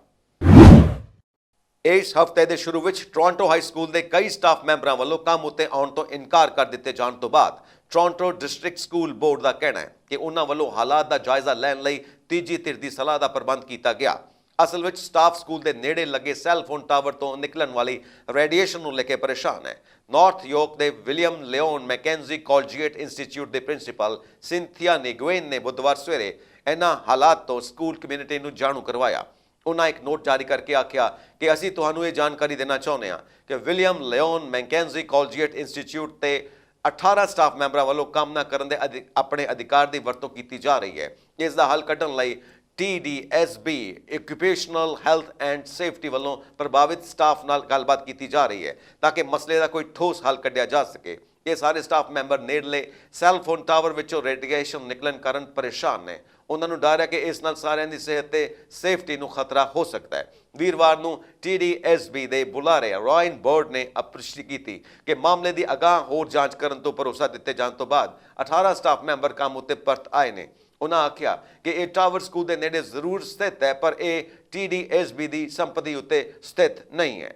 ਇਸ ਹਫ਼ਤੇ ਦੇ ਸ਼ੁਰੂ ਵਿੱਚ ਟੋਰਾਂਟੋ ਹਾਈ ਸਕੂਲ ਦੇ ਕਈ ਸਟਾਫ ਮੈਂਬਰਾਂ ਵੱਲੋਂ ਕੰਮ ਉੱਤੇ ਆਉਣ ਤੋਂ ਇਨਕਾਰ ਕਰ ਦਿੱਤੇ ਜਾਣ ਤੋਂ ਬਾਅਦ ਟੋਰਾਂਟੋ ਡਿਸਟ੍ਰਿਕਟ ਸਕੂਲ ਬੋਰਡ ਦਾ ਕਹਿਣਾ ਹੈ ਕਿ ਉਹਨਾਂ ਵੱਲੋਂ ਹਾਲਾਤ ਦਾ ਜਾਇਜ਼ਾ ਲੈਣ ਲਈ ਤੀਜੀ ਧਿਰ ਦੀ ਸਲਾਹ ਦਾ ਪ੍ਰਬੰਧ ਕੀਤਾ ਗਿਆ। ਅਸਲ ਵਿੱਚ ਸਟਾਫ ਸਕੂਲ ਦੇ ਨੇੜੇ ਲੱਗੇ ਸੈੱਲ ਫੋਨ ਟਾਵਰ ਤੋਂ ਨਿਕਲਣ ਵਾਲੀ ਰੇਡੀਏਸ਼ਨ ਨੂੰ ਲੈ ਕੇ ਪਰੇਸ਼ਾਨ ਹੈ। ਨਾਰਥ ਯੋਰਕ ਦੇ William Leone Mackenzie collegiate institute ਦੇ ਪ੍ਰਿੰਸੀਪਲ ਸਿੰਥੀਆ ਨਿਗਵੇਨ ਨੇ ਬੁੱਧਵਾਰ ਸਵੇਰੇ ਇਹਨਾਂ ਹਾਲਾਤ ਤੋਂ ਸਕੂਲ ਕਮਿਊਨਿਟੀ ਨੂੰ ਜਾਣੂ ਕਰਵਾਇਆ। ਉਹਨਾਂ ਇੱਕ ਨੋਟ ਜਾਰੀ ਕਰਕੇ ਆਖਿਆ ਕਿ ਅਸੀਂ ਤੁਹਾਨੂੰ ਇਹ ਜਾਣਕਾਰੀ ਦੇਣਾ ਚਾਹੁੰਦੇ ਹਾਂ ਕਿ William Leone Mackenzie collegiate institute ਤੇ 18 ਸਟਾਫ ਮੈਂਬਰਾਂ ਵੱਲੋਂ ਕੰਮ ਨਾ ਕਰਨ ਦੇ ਆਪਣੇ ਅਧਿਕਾਰ ਦੀ ਵਰਤੋਂ ਕੀਤੀ ਜਾ ਰਹੀ ਹੈ। ਇਸ ਦਾ ਹੱਲ ਕੱਢਣ ਲਈ TDSB ਆਕਿਊਪੇਸ਼ਨਲ ਹੈਲਥ ਐਂਡ ਸੇਫਟੀ ਵੱਲੋਂ ਪ੍ਰਭਾਵਿਤ ਸਟਾਫ ਨਾਲ ਗੱਲਬਾਤ ਕੀਤੀ ਜਾ ਰਹੀ ਹੈ ਤਾਂ ਕਿ ਮਸਲੇ ਦਾ ਕੋਈ ਠੋਸ ਹੱਲ ਕੱਢਿਆ ਜਾ ਸਕੇ। ਇਹ ਸਾਰੇ ਸਟਾਫ ਮੈਂਬਰ ਨੇੜਲੇ ਸੈੱਲ ਫੋਨ ਟਾਵਰ ਵਿੱਚੋਂ ਰੇਡੀਏਸ਼ਨ ਨਿਕਲਣ ਕਾਰਨ ਪਰੇਸ਼ਾਨ ਨੇ। ਉਹਨਾਂ ਨੂੰ ਡਰ ਹੈ ਕਿ ਇਸ ਨਾਲ ਸਾਰਿਆਂ ਦੀ ਸਿਹਤ ਤੇ ਸੇਫਟੀ ਨੂੰ ਖਤਰਾ ਹੋ ਸਕਦਾ ਹੈ। ਵੀਰਵਾਰ ਨੂੰ TDSB ਦੇ ਬੁਲਾਰੇ ਰਾਇਨ ਬਰਡ ਨੇ ਪੁਸ਼ਟੀ ਕੀਤੀ ਕਿ ਮਾਮਲੇ ਦੀ ਅਗਾਂਹ ਹੋਰ ਜਾਂਚ ਕਰਨ ਤੋਂ ਭਰੋਸਾ ਦਿੱਤੇ ਜਾਣ ਤੋਂ ਬਾਅਦ 18 ਸਟਾਫ ਮੈਂਬਰ ਕੰਮ ਉੱਤੇ ਪਰਤ ਆਏ ਨੇ। ਉਹਨਾਂ ਆਖਿਆ ਕਿ ਇਹ ਟਾਵਰ ਸਕੂਲ ਦੇ ਨੇੜੇ ਜ਼ਰੂਰ ਸਥਿਤ ਹੈ, ਪਰ ਇਹ TDSB ਦੀ ਸੰਪਤੀ ਉੱਤੇ ਸਥਿਤ ਨਹੀਂ ਹੈ।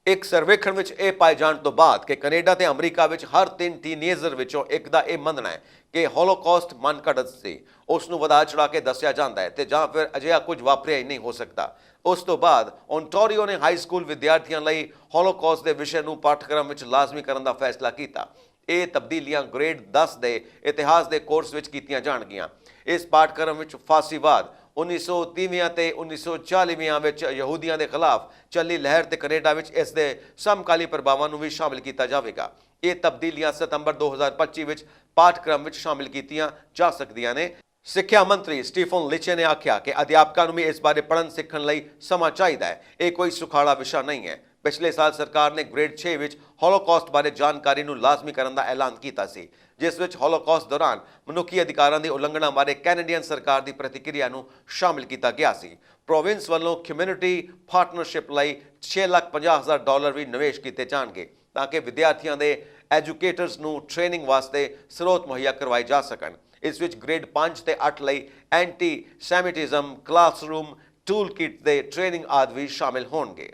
ਇੱਕ ਸਰਵੇਖਣ ਵਿੱਚ ਇਹ ਪਾਏ ਜਾਣ ਤੋਂ ਬਾਅਦ ਕਿ ਕੈਨੇਡਾ ਤੇ ਅਮਰੀਕਾ ਵਿੱਚ ਹਰ 3 ਟੀਨੇਜਰ ਵਿੱਚੋਂ ਇੱਕ ਦਾ ਇਹ ਮੰਨਣਾ ਹੈ ਕਿ ਹੋਲੋਕਾਸਟ ਮਨਘੜਤ ਸੀ, ਉਸ ਨੂੰ ਵਧਾ ਚੜਾ ਕੇ ਦੱਸਿਆ ਜਾਂਦਾ ਹੈ ਤੇ ਜਾਂ ਫਿਰ ਅਜਿਹਾ ਕੁਝ ਵਾਪਰਿਆ ਹੀ ਨਹੀਂ ਹੋ ਸਕਦਾ। ਉਸ ਤੋਂ ਬਾਅਦ ਓਨਟਾਰੀਓ ਨੇ ਹਾਈ ਸਕੂਲ ਵਿਦਿਆਰਥੀਆਂ ਲਈ ਹੋਲੋਕਾਸਟ ਦੇ ਵਿਸ਼ੇ ਨੂੰ ਪਾਠਕ੍ਰਮ ਵਿੱਚ ਲਾਜ਼ਮੀ ਕਰਨ ਦਾ ਫੈਸਲਾ ਕੀਤਾ। ਇਹ ਤਬਦੀਲੀਆਂ ਗ੍ਰੇਡ 10 ਦੇ ਇਤਿਹਾਸ ਦੇ ਕੋਰਸ ਵਿੱਚ ਕੀਤੀਆਂ ਜਾਣਗੀਆਂ। ਇਸ ਪਾਠਕ੍ਰਮ ਵਿੱਚ ਫਾਸੀਵਾਦ 1930 ਤੇ 1940 ਵਿੱਚ ਯਹੂਦੀਆਂ ਦੇ ਖਿਲਾਫ ਚੱਲੀ ਲਹਿਰ ਤੇ ਕੈਨੇਡਾ ਵਿੱਚ ਇਸ ਦੇ ਸਮਕਾਲੀ ਪ੍ਰਭਾਵਾਂ ਨੂੰ ਵੀ ਸ਼ਾਮਿਲ ਕੀਤਾ ਜਾਵੇਗਾ। ਇਹ ਤਬਦੀਲੀਆਂ ਸਤੰਬਰ 2025 ਵਿੱਚ ਪਾਠਕ੍ਰਮ ਵਿੱਚ ਸ਼ਾਮਿਲ ਕੀਤੀਆਂ ਜਾ ਸਕਦੀਆਂ ਨੇ। ਸਿੱਖਿਆ ਮੰਤਰੀ ਸਟੀਫਨ ਲਿਚੇ ਨੇ ਆਖਿਆ ਕਿ ਅਧਿਆਪਕਾਂ ਨੂੰ ਵੀ ਇਸ ਬਾਰੇ ਪੜ੍ਹਨ ਸਿੱਖਣ ਲਈ ਸਮਾਂ ਚਾਹੀਦਾ ਹੈ। ਇਹ ਕੋਈ ਸੁਖਾਲਾ ਵਿਸ਼ਾ ਨਹੀਂ ਹੈ। ਪਿਛਲੇ ਸਾਲ ਸਰਕਾਰ ਨੇ ਗ੍ਰੇਡ 6 ਵਿੱਚ ਹੋਲੋਕਾਸਟ ਬਾਰੇ ਜਾਣਕਾਰੀ ਨੂੰ ਲਾਜ਼ਮੀ ਕਰਨ ਦਾ ਐਲਾਨ ਕੀਤਾ ਸੀ, ਜਿਸ ਵਿੱਚ ਹੋਲੋਕਾਸਟ ਦੌਰਾਨ ਮਨੁੱਖੀ ਅਧਿਕਾਰਾਂ ਦੀ ਉਲੰਘਣਾ ਬਾਰੇ ਕੈਨੇਡੀਅਨ ਸਰਕਾਰ ਦੀ ਪ੍ਰਤੀਕਿਰਿਆ ਨੂੰ ਸ਼ਾਮਿਲ ਕੀਤਾ ਗਿਆ ਸੀ। ਪ੍ਰੋਵਿੰਸ ਵੱਲੋਂ ਕਮਿਊਨਿਟੀ ਪਾਰਟਨਰਸ਼ਿਪ ਲਈ $6,50,000 ਵੀ ਨਿਵੇਸ਼ ਕੀਤੇ ਜਾਣਗੇ ਤਾਂ ਕਿ ਵਿਦਿਆਰਥੀਆਂ ਦੇ ਐਜੂਕੇਟਰਸ ਨੂੰ ਟ੍ਰੇਨਿੰਗ ਵਾਸਤੇ ਸਰੋਤ ਮੁਹੱਈਆ ਕਰਵਾਏ ਜਾ ਸਕਣ। ਇਸ ਵਿੱਚ ਗ੍ਰੇਡ 5 ਤੇ 8 ਲਈ ਐਂਟੀ ਸੈਮਿਟਿਜ਼ਮ ਕਲਾਸਰੂਮ ਟੂਲ ਕਿਟ ਦੇ ਟ੍ਰੇਨਿੰਗ ਆਦਿ ਵੀ ਸ਼ਾਮਿਲ ਹੋਣਗੇ।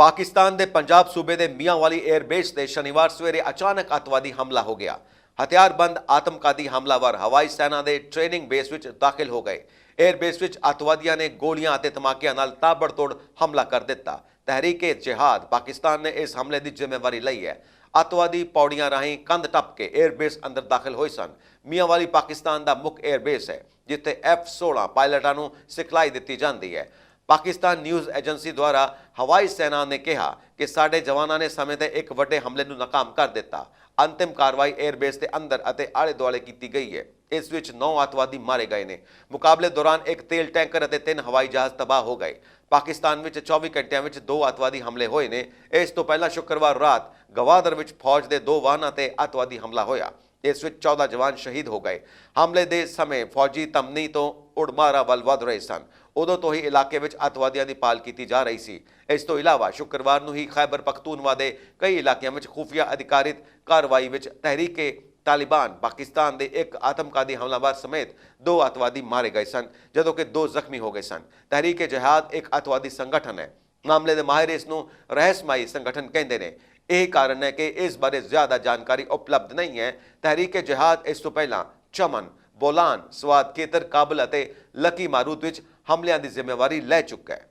ਪਾਕਿਸਤਾਨ ਦੇ ਪੰਜਾਬ ਸੂਬੇ ਦੇ ਮੀਆਂਵਾਲੀ 에ਅਰਬੇਸ ਤੇ ਸ਼ਨੀਵਾਰ ਸਵੇਰੇ ਅਚਾਨਕ ਅੱਤਵਾਦੀ ਹਮਲਾ ਹੋ ਗਿਆ। ਹਥਿਆਰਬੰਦ ਆਤਮਘਾਤੀ ਹਮਲਾਵਰ ਹਵਾਈ ਸੈਨਾ ਦੇ ਟ੍ਰੇਨਿੰਗ ਬੇਸ ਵਿੱਚ ਦਾਖਲ ਹੋ ਗਏ। 에ਅਰਬੇਸ ਵਿੱਚ ਅੱਤਵਾਦੀਆਂ ਨੇ ਗੋਲੀਆਂ ਅਤੇ ਧਮਾਕਿਆਂ ਨਾਲ ਤਾਬੜਤੋੜ ਹਮਲਾ ਕਰ ਦਿੱਤਾ। ਤਹਿਰੀਕ-ਏ-ਜਿਹਾਦ ਪਾਕਿਸਤਾਨ ਨੇ ਇਸ ਹਮਲੇ ਦੀ ਜ਼ਿੰਮੇਵਾਰੀ ਲਈ ਹੈ। ਅੱਤਵਾਦੀ ਪੌੜੀਆਂ ਰਾਹੀਂ ਕੰਧ ਟੱਪ ਕੇ 에ਅਰਬੇਸ ਅੰਦਰ ਦਾਖਲ ਹੋਏ ਸਨ। ਮੀਆਂਵਾਲੀ ਪਾਕਿਸਤਾਨ ਦਾ ਮੁੱਖ 에ਅਰਬੇਸ ਹੈ, ਜਿੱਥੇ F-16 ਪਾਇਲਟਾਂ ਨੂੰ ਸਿਖਲਾਈ ਦਿੱਤੀ ਜਾਂਦੀ ਹੈ। ਪਾਕਿਸਤਾਨ ਨਿਊਜ਼ ਏਜੰਸੀ ਦੁਆਰਾ ਹਵਾਈ ਸੈਨਾ ਨੇ ਕਿਹਾ ਕਿ ਸਾਡੇ ਜਵਾਨਾਂ ਨੇ ਸਮੇਂ ਤੇ ਇੱਕ ਵੱਡੇ ਹਮਲੇ ਨੂੰ ਨਾਕਾਮ ਕਰ ਦਿੱਤਾ। ਅੰਤਿਮ ਕਾਰਵਾਈ 에ਅਰਬੇਸ ਦੇ ਅੰਦਰ ਅਤੇ ਆਲੇ ਦੁਆਲੇ ਕੀਤੀ ਗਈ ਹੈ। ਇਸ ਵਿੱਚ 9 ਅੱਤਵਾਦੀ ਮਾਰੇ ਗਏ ਨੇ। ਮੁਕਾਬਲੇ ਦੌਰਾਨ ਇੱਕ ਤੇਲ ਟੈਂਕਰ ਅਤੇ 3 ਹਵਾਈ ਜਹਾਜ਼ ਤਬਾਹ ਹੋ ਗਏ। ਪਾਕਿਸਤਾਨ ਵਿੱਚ 24 ਘੰਟਿਆਂ ਵਿੱਚ 2 ਅੱਤਵਾਦੀ ਹਮਲੇ ਹੋਏ ਨੇ। ਇਸ ਤੋਂ ਪਹਿਲਾਂ ਸ਼ੁੱਕਰਵਾਰ ਰਾਤ ਗਵਾਦਰ ਵਿੱਚ ਫੌਜ ਦੇ 2 ਵਾਹਨਾਂ ਤੇ ਅੱਤਵਾਦੀ ਹਮਲਾ ਹੋਇਆ। ਇਸ ਵਿੱਚ 14 ਜਵਾਨ ਸ਼ਹੀਦ ਹੋ ਗਏ। ਹਮਲੇ ਦੇ ਸਮੇਂ ਫੌਜੀ ਤਮਨੀ ਤੋਂ ਉੜਮਾਰਾ ਵੱਲ ਵਧ ਰਹੇ ਸਨ। ਉਦੋਂ ਤੋਂ ਹੀ ਇਲਾਕੇ ਵਿੱਚ ਅੱਤਵਾਦੀਆਂ ਦੀ ਭਾਲ ਕੀਤੀ ਜਾ ਰਹੀ ਸੀ। ਇਸ ਤੋਂ ਇਲਾਵਾ ਸ਼ੁੱਕਰਵਾਰ ਨੂੰ ਹੀ ਖੈਬਰ ਪਖਤੂਨਵਾ ਦੇ ਕਈ ਇਲਾਕਿਆਂ ਵਿੱਚ ਖੁਫੀਆ ਅਧਿਕਾਰਿਤ ਕਾਰਵਾਈ ਵਿੱਚ ਤਹਿਰੀਕੇ ਤਾਲਿਬਾਨ ਪਾਕਿਸਤਾਨ ਦੇ ਇੱਕ ਆਤਮਘਾਤੀ ਹਮਲਾਵਰ ਸਮੇਤ 2 ਅੱਤਵਾਦੀ ਮਾਰੇ ਗਏ ਸਨ, ਜਦੋਂ ਕਿ 2 ਜ਼ਖਮੀ ਹੋ ਗਏ ਸਨ। ਤਹਿਰੀਕ-ਏ-ਜਿਹਾਦ ਇੱਕ ਅੱਤਵਾਦੀ ਸੰਗਠਨ ਹੈ। ਮਾਮਲੇ ਦੇ ਮਾਹਿਰ ਇਸ ਨੂੰ ਰਹੱਸਮਈ ਸੰਗਠਨ ਕਹਿੰਦੇ ਨੇ। ਇਹ ਕਾਰਨ ਹੈ ਕਿ ਇਸ ਬਾਰੇ ਜ਼ਿਆਦਾ ਜਾਣਕਾਰੀ ਉਪਲਬਧ ਨਹੀਂ ਹੈ। ਤਹਿਰੀਕ-ਏ-ਜਿਹਾਦ ਇਸ ਤੋਂ ਪਹਿਲਾਂ ਚਮਨ, ਬੋਲਾਨ, ਸਵਾਦ ਖੇਤਰ, ਕਾਬਲ ਅਤੇ ਲੱਕੀ ਮਾਰੂਤ ਵਿੱਚ ਹਮਲਿਆਂ ਦੀ ਜ਼ਿੰਮੇਵਾਰੀ ਲੈ ਚੁੱਕਾ ਹੈ।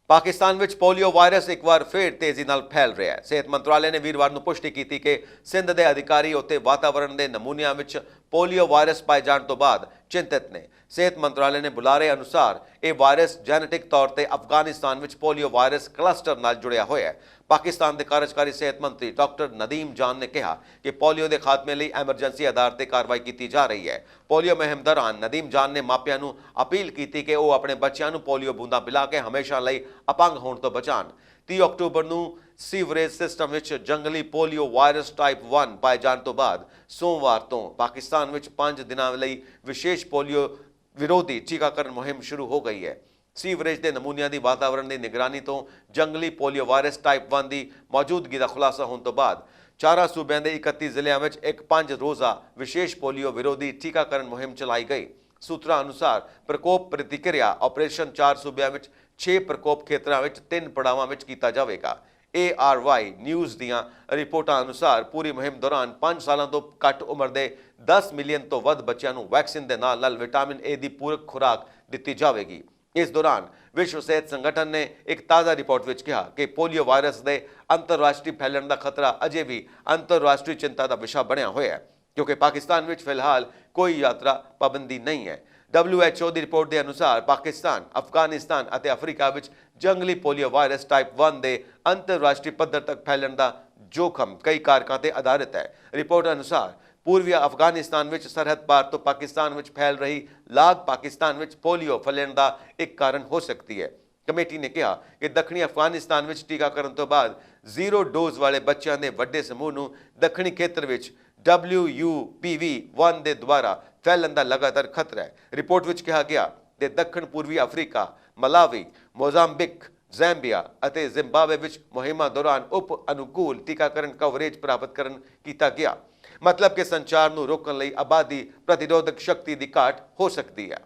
ਪਾਕਿਸਤਾਨ ਵਿੱਚ ਪੋਲੀਓ ਵਾਇਰਸ ਇੱਕ ਵਾਰ ਫਿਰ ਤੇਜ਼ੀ ਨਾਲ ਫੈਲ ਰਿਹਾ ਹੈ। ਸਿਹਤ ਮੰਤਰਾਲੇ ਨੇ ਵੀਰਵਾਰ ਨੂੰ ਪੁਸ਼ਟੀ ਕੀਤੀ ਕਿ ਸਿੰਧ ਦੇ ਅਧਿਕਾਰੀ ਉੱਤੇ ਵਾਤਾਵਰਣ ਦੇ ਨਮੂਨਿਆਂ ਵਿੱਚ ਪੋਲੀਓ ਵਾਇਰਸ ਪਾਏ ਜਾਣ ਤੋਂ ਬਾਅਦ ਚਿੰਤਤ ਨੇ। ਸਿਹਤ ਮੰਤਰਾਲੇ ਨੇ ਬੁਲਾਰੇ ਅਨੁਸਾਰ ਇਹ ਵਾਇਰਸ ਜੈਨੇਟਿਕ ਤੌਰ ਤੇ ਅਫਗਾਨਿਸਤਾਨ ਵਿੱਚ ਪੋਲੀਓ ਵਾਇਰਸ ਕਲਸਟਰ ਨਾਲ ਜੁੜਿਆ ਹੋਇਆ ਹੈ। ਪਾਕਿਸਤਾਨ ਦੇ ਕਾਰਜਕਾਰੀ ਸਿਹਤ ਮੰਤਰੀ ਡਾਕਟਰ ਨਦੀਮ ਜਾਨ ਨੇ ਕਿਹਾ ਕਿ ਪੋਲੀਓ ਦੇ ਖਾਤਮੇ ਲਈ ਐਮਰਜੈਂਸੀ ਆਧਾਰ ਤੇ ਕਾਰਵਾਈ ਕੀਤੀ ਜਾ ਰਹੀ ਹੈ। ਪੋਲੀਓ ਮੁਹਿੰਮ ਦੌਰਾਨ ਨਦੀਮ ਜਾਨ ਨੇ ਮਾਪਿਆਂ ਨੂੰ ਅਪੀਲ ਕੀਤੀ ਕਿ ਉਹ ਆਪਣੇ ਬੱਚਿਆਂ ਨੂੰ ਪੋਲੀਓ ਬੂੰਦਾਂ ਪਿਲਾ ਕੇ ਹਮੇਸ਼ਾ ਲਈ ਅਪੰਗ ਹੋਣ ਤੋਂ ਬਚਾਉਣ। 30 ਅਕਤੂਬਰ ਨੂੰ ਸੀਵਰੇਜ ਸਿਸਟਮ ਵਿੱਚ ਜੰਗਲੀ ਪੋਲੀਓ ਵਾਇਰਸ ਟਾਈਪ 1 ਪਾਏ ਜਾਣ ਤੋਂ ਬਾਅਦ ਸੋਮਵਾਰ ਤੋਂ ਪਾਕਿਸਤਾਨ ਵਿੱਚ 5 ਦਿਨਾਂ ਲਈ ਵਿਸ਼ੇਸ਼ ਪੋਲੀਓ ਵਿਰੋਧੀ ਟੀਕਾਕਰਨ ਮੁਹਿੰਮ ਸ਼ੁਰੂ ਹੋ ਗਈ ਹੈ। ਸੀਵਰੇਜ ਦੇ ਨਮੂਨਿਆਂ ਦੀ ਵਾਤਾਵਰਣ ਦੀ ਨਿਗਰਾਨੀ ਤੋਂ ਜੰਗਲੀ ਪੋਲੀਓ ਵਾਇਰਸ ਟਾਈਪ 1 ਦੀ ਮੌਜੂਦਗੀ ਦਾ ਖੁਲਾਸਾ ਹੋਣ ਤੋਂ ਬਾਅਦ 4 ਸੂਬਿਆਂ ਦੇ 31 ਜ਼ਿਲ੍ਹਿਆਂ ਵਿੱਚ ਇੱਕ 5 ਰੋਜ਼ਾ ਵਿਸ਼ੇਸ਼ ਪੋਲੀਓ ਵਿਰੋਧੀ ਟੀਕਾਕਰਨ ਮੁਹਿੰਮ ਚਲਾਈ ਗਈ। ਸੂਤਰਾਂ ਅਨੁਸਾਰ ਪ੍ਰਕੋਪ ਪ੍ਰਤੀਕਿਰਿਆ ਆਪਰੇਸ਼ਨ 4 ਸੂਬਿਆਂ ਵਿੱਚ 6 ਪ੍ਰਕੋਪ ਖੇਤਰਾਂ ਵਿੱਚ 3 ਪੜਾਵਾਂ ਵਿੱਚ ਕੀਤਾ ਜਾਵੇਗਾ। ARY ਨਿਊਜ਼ ਦੀਆਂ ਰਿਪੋਰਟਾਂ ਅਨੁਸਾਰ ਪੂਰੀ ਮੁਹਿੰਮ ਦੌਰਾਨ 5 ਸਾਲਾਂ ਤੋਂ ਘੱਟ ਉਮਰ ਦੇ 10 ਮਿਲੀਅਨ ਤੋਂ ਵੱਧ ਬੱਚਿਆਂ ਨੂੰ ਵੈਕਸੀਨ ਦੇ ਨਾਲ ਵਿਟਾਮਿਨ A ਦੀ ਪੂਰਕ ਖੁਰਾਕ ਦਿੱਤੀ ਜਾਵੇਗੀ। ਇਸ ਦੌਰਾਨ ਵਿਸ਼ਵ ਸਿਹਤ ਸੰਗਠਨ ਨੇ ਇੱਕ ਤਾਜ਼ਾ ਰਿਪੋਰਟ ਵਿੱਚ ਕਿਹਾ ਕਿ ਪੋਲੀਓ ਵਾਇਰਸ ਦੇ ਅੰਤਰਰਾਸ਼ਟਰੀ ਫੈਲਣ ਦਾ ਖਤਰਾ ਅਜੇ ਵੀ ਅੰਤਰਰਾਸ਼ਟਰੀ ਚਿੰਤਾ ਦਾ ਵਿਸ਼ਾ ਬਣਿਆ ਹੋਇਆ ਹੈ, ਕਿਉਂਕਿ ਪਾਕਿਸਤਾਨ ਵਿੱਚ ਫਿਲਹਾਲ ਕੋਈ ਯਾਤਰਾ ਪਾਬੰਦੀ ਨਹੀਂ ਹੈ। WHO ਦੀ ਰਿਪੋਰਟ ਦੇ ਅਨੁਸਾਰ ਪਾਕਿਸਤਾਨ, ਅਫਗਾਨਿਸਤਾਨ ਅਤੇ ਅਫਰੀਕਾ ਵਿੱਚ ਜੰਗਲੀ ਪੋਲੀਓ ਵਾਇਰਸ ਟਾਈਪ 1 ਦੇ ਅੰਤਰਰਾਸ਼ਟਰੀ ਪੱਧਰ ਤੱਕ ਫੈਲਣ ਦਾ ਜੋਖਮ ਕਈ ਕਾਰਕਾਂ ਤੇ ਆਧਾਰਿਤ ਹੈ। ਰਿਪੋਰਟ ਅਨੁਸਾਰ ਪੂਰਬੀ ਅਫਗਾਨਿਸਤਾਨ ਵਿੱਚ ਸਰਹੱਦ ਪਾਰ ਤੋਂ ਪਾਕਿਸਤਾਨ ਵਿੱਚ ਫੈਲ ਰਹੀ ਲਾਗ ਪਾਕਿਸਤਾਨ ਵਿੱਚ ਪੋਲੀਓ ਫੈਲਣ ਦਾ ਇੱਕ ਕਾਰਨ ਹੋ ਸਕਦੀ ਹੈ। ਕਮੇਟੀ ਨੇ ਕਿਹਾ ਕਿ ਦੱਖਣੀ ਅਫਗਾਨਿਸਤਾਨ ਵਿੱਚ ਟੀਕਾਕਰਨ ਤੋਂ ਬਾਅਦ 0 ਡੋਜ਼ ਵਾਲੇ ਬੱਚਿਆਂ ਦੇ ਵੱਡੇ ਸਮੂਹ ਨੂੰ ਦੱਖਣੀ ਖੇਤਰ ਵਿੱਚ WUPV1 ਦੇ ਦੁਆਰਾ ਫੈਲਣ ਦਾ ਲਗਾਤਾਰ ਖਤਰਾ ਹੈ। ਰਿਪੋਰਟ ਵਿੱਚ ਕਿਹਾ ਗਿਆ ਕਿ ਦੱਖਣ ਪੂਰਬੀ ਅਫਰੀਕਾ, ਮਲਾਵੀ, ਮੋਜ਼ਾਂਬਿਕ, ਜ਼ੈਂਬੀਆ ਅਤੇ ਜ਼ਿੰਬਾਬਵੇ ਵਿੱਚ ਮੁਹਿੰਮਾਂ ਦੌਰਾਨ ਉਪ ਅਨੁਕੂਲ ਟੀਕਾਕਰਨ ਕਵਰੇਜ ਪ੍ਰਾਪਤ ਕੀਤਾ ਗਿਆ। ਮਤਲਬ ਕਿ ਸੰਚਾਰ ਨੂੰ ਰੋਕਣ ਲਈ ਆਬਾਦੀ ਪ੍ਰਤੀਰੋਧਕ ਸ਼ਕਤੀ ਦੀ ਘਾਟ ਹੋ ਸਕਦੀ ਹੈ।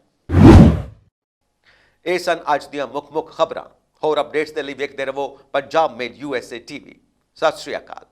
ਇਹ ਸਨ ਅੱਜ ਦੀਆਂ ਮੁੱਖ ਖਬਰਾਂ। ਹੋਰ ਅਪਡੇਟਸ ਦੇ ਲਈ ਵੇਖਦੇ ਰਹੋ ਪੰਜਾਬ ਮੇਡ USA TV। ਸਤਿ ਸ਼੍ਰੀ ਅਕਾਲ।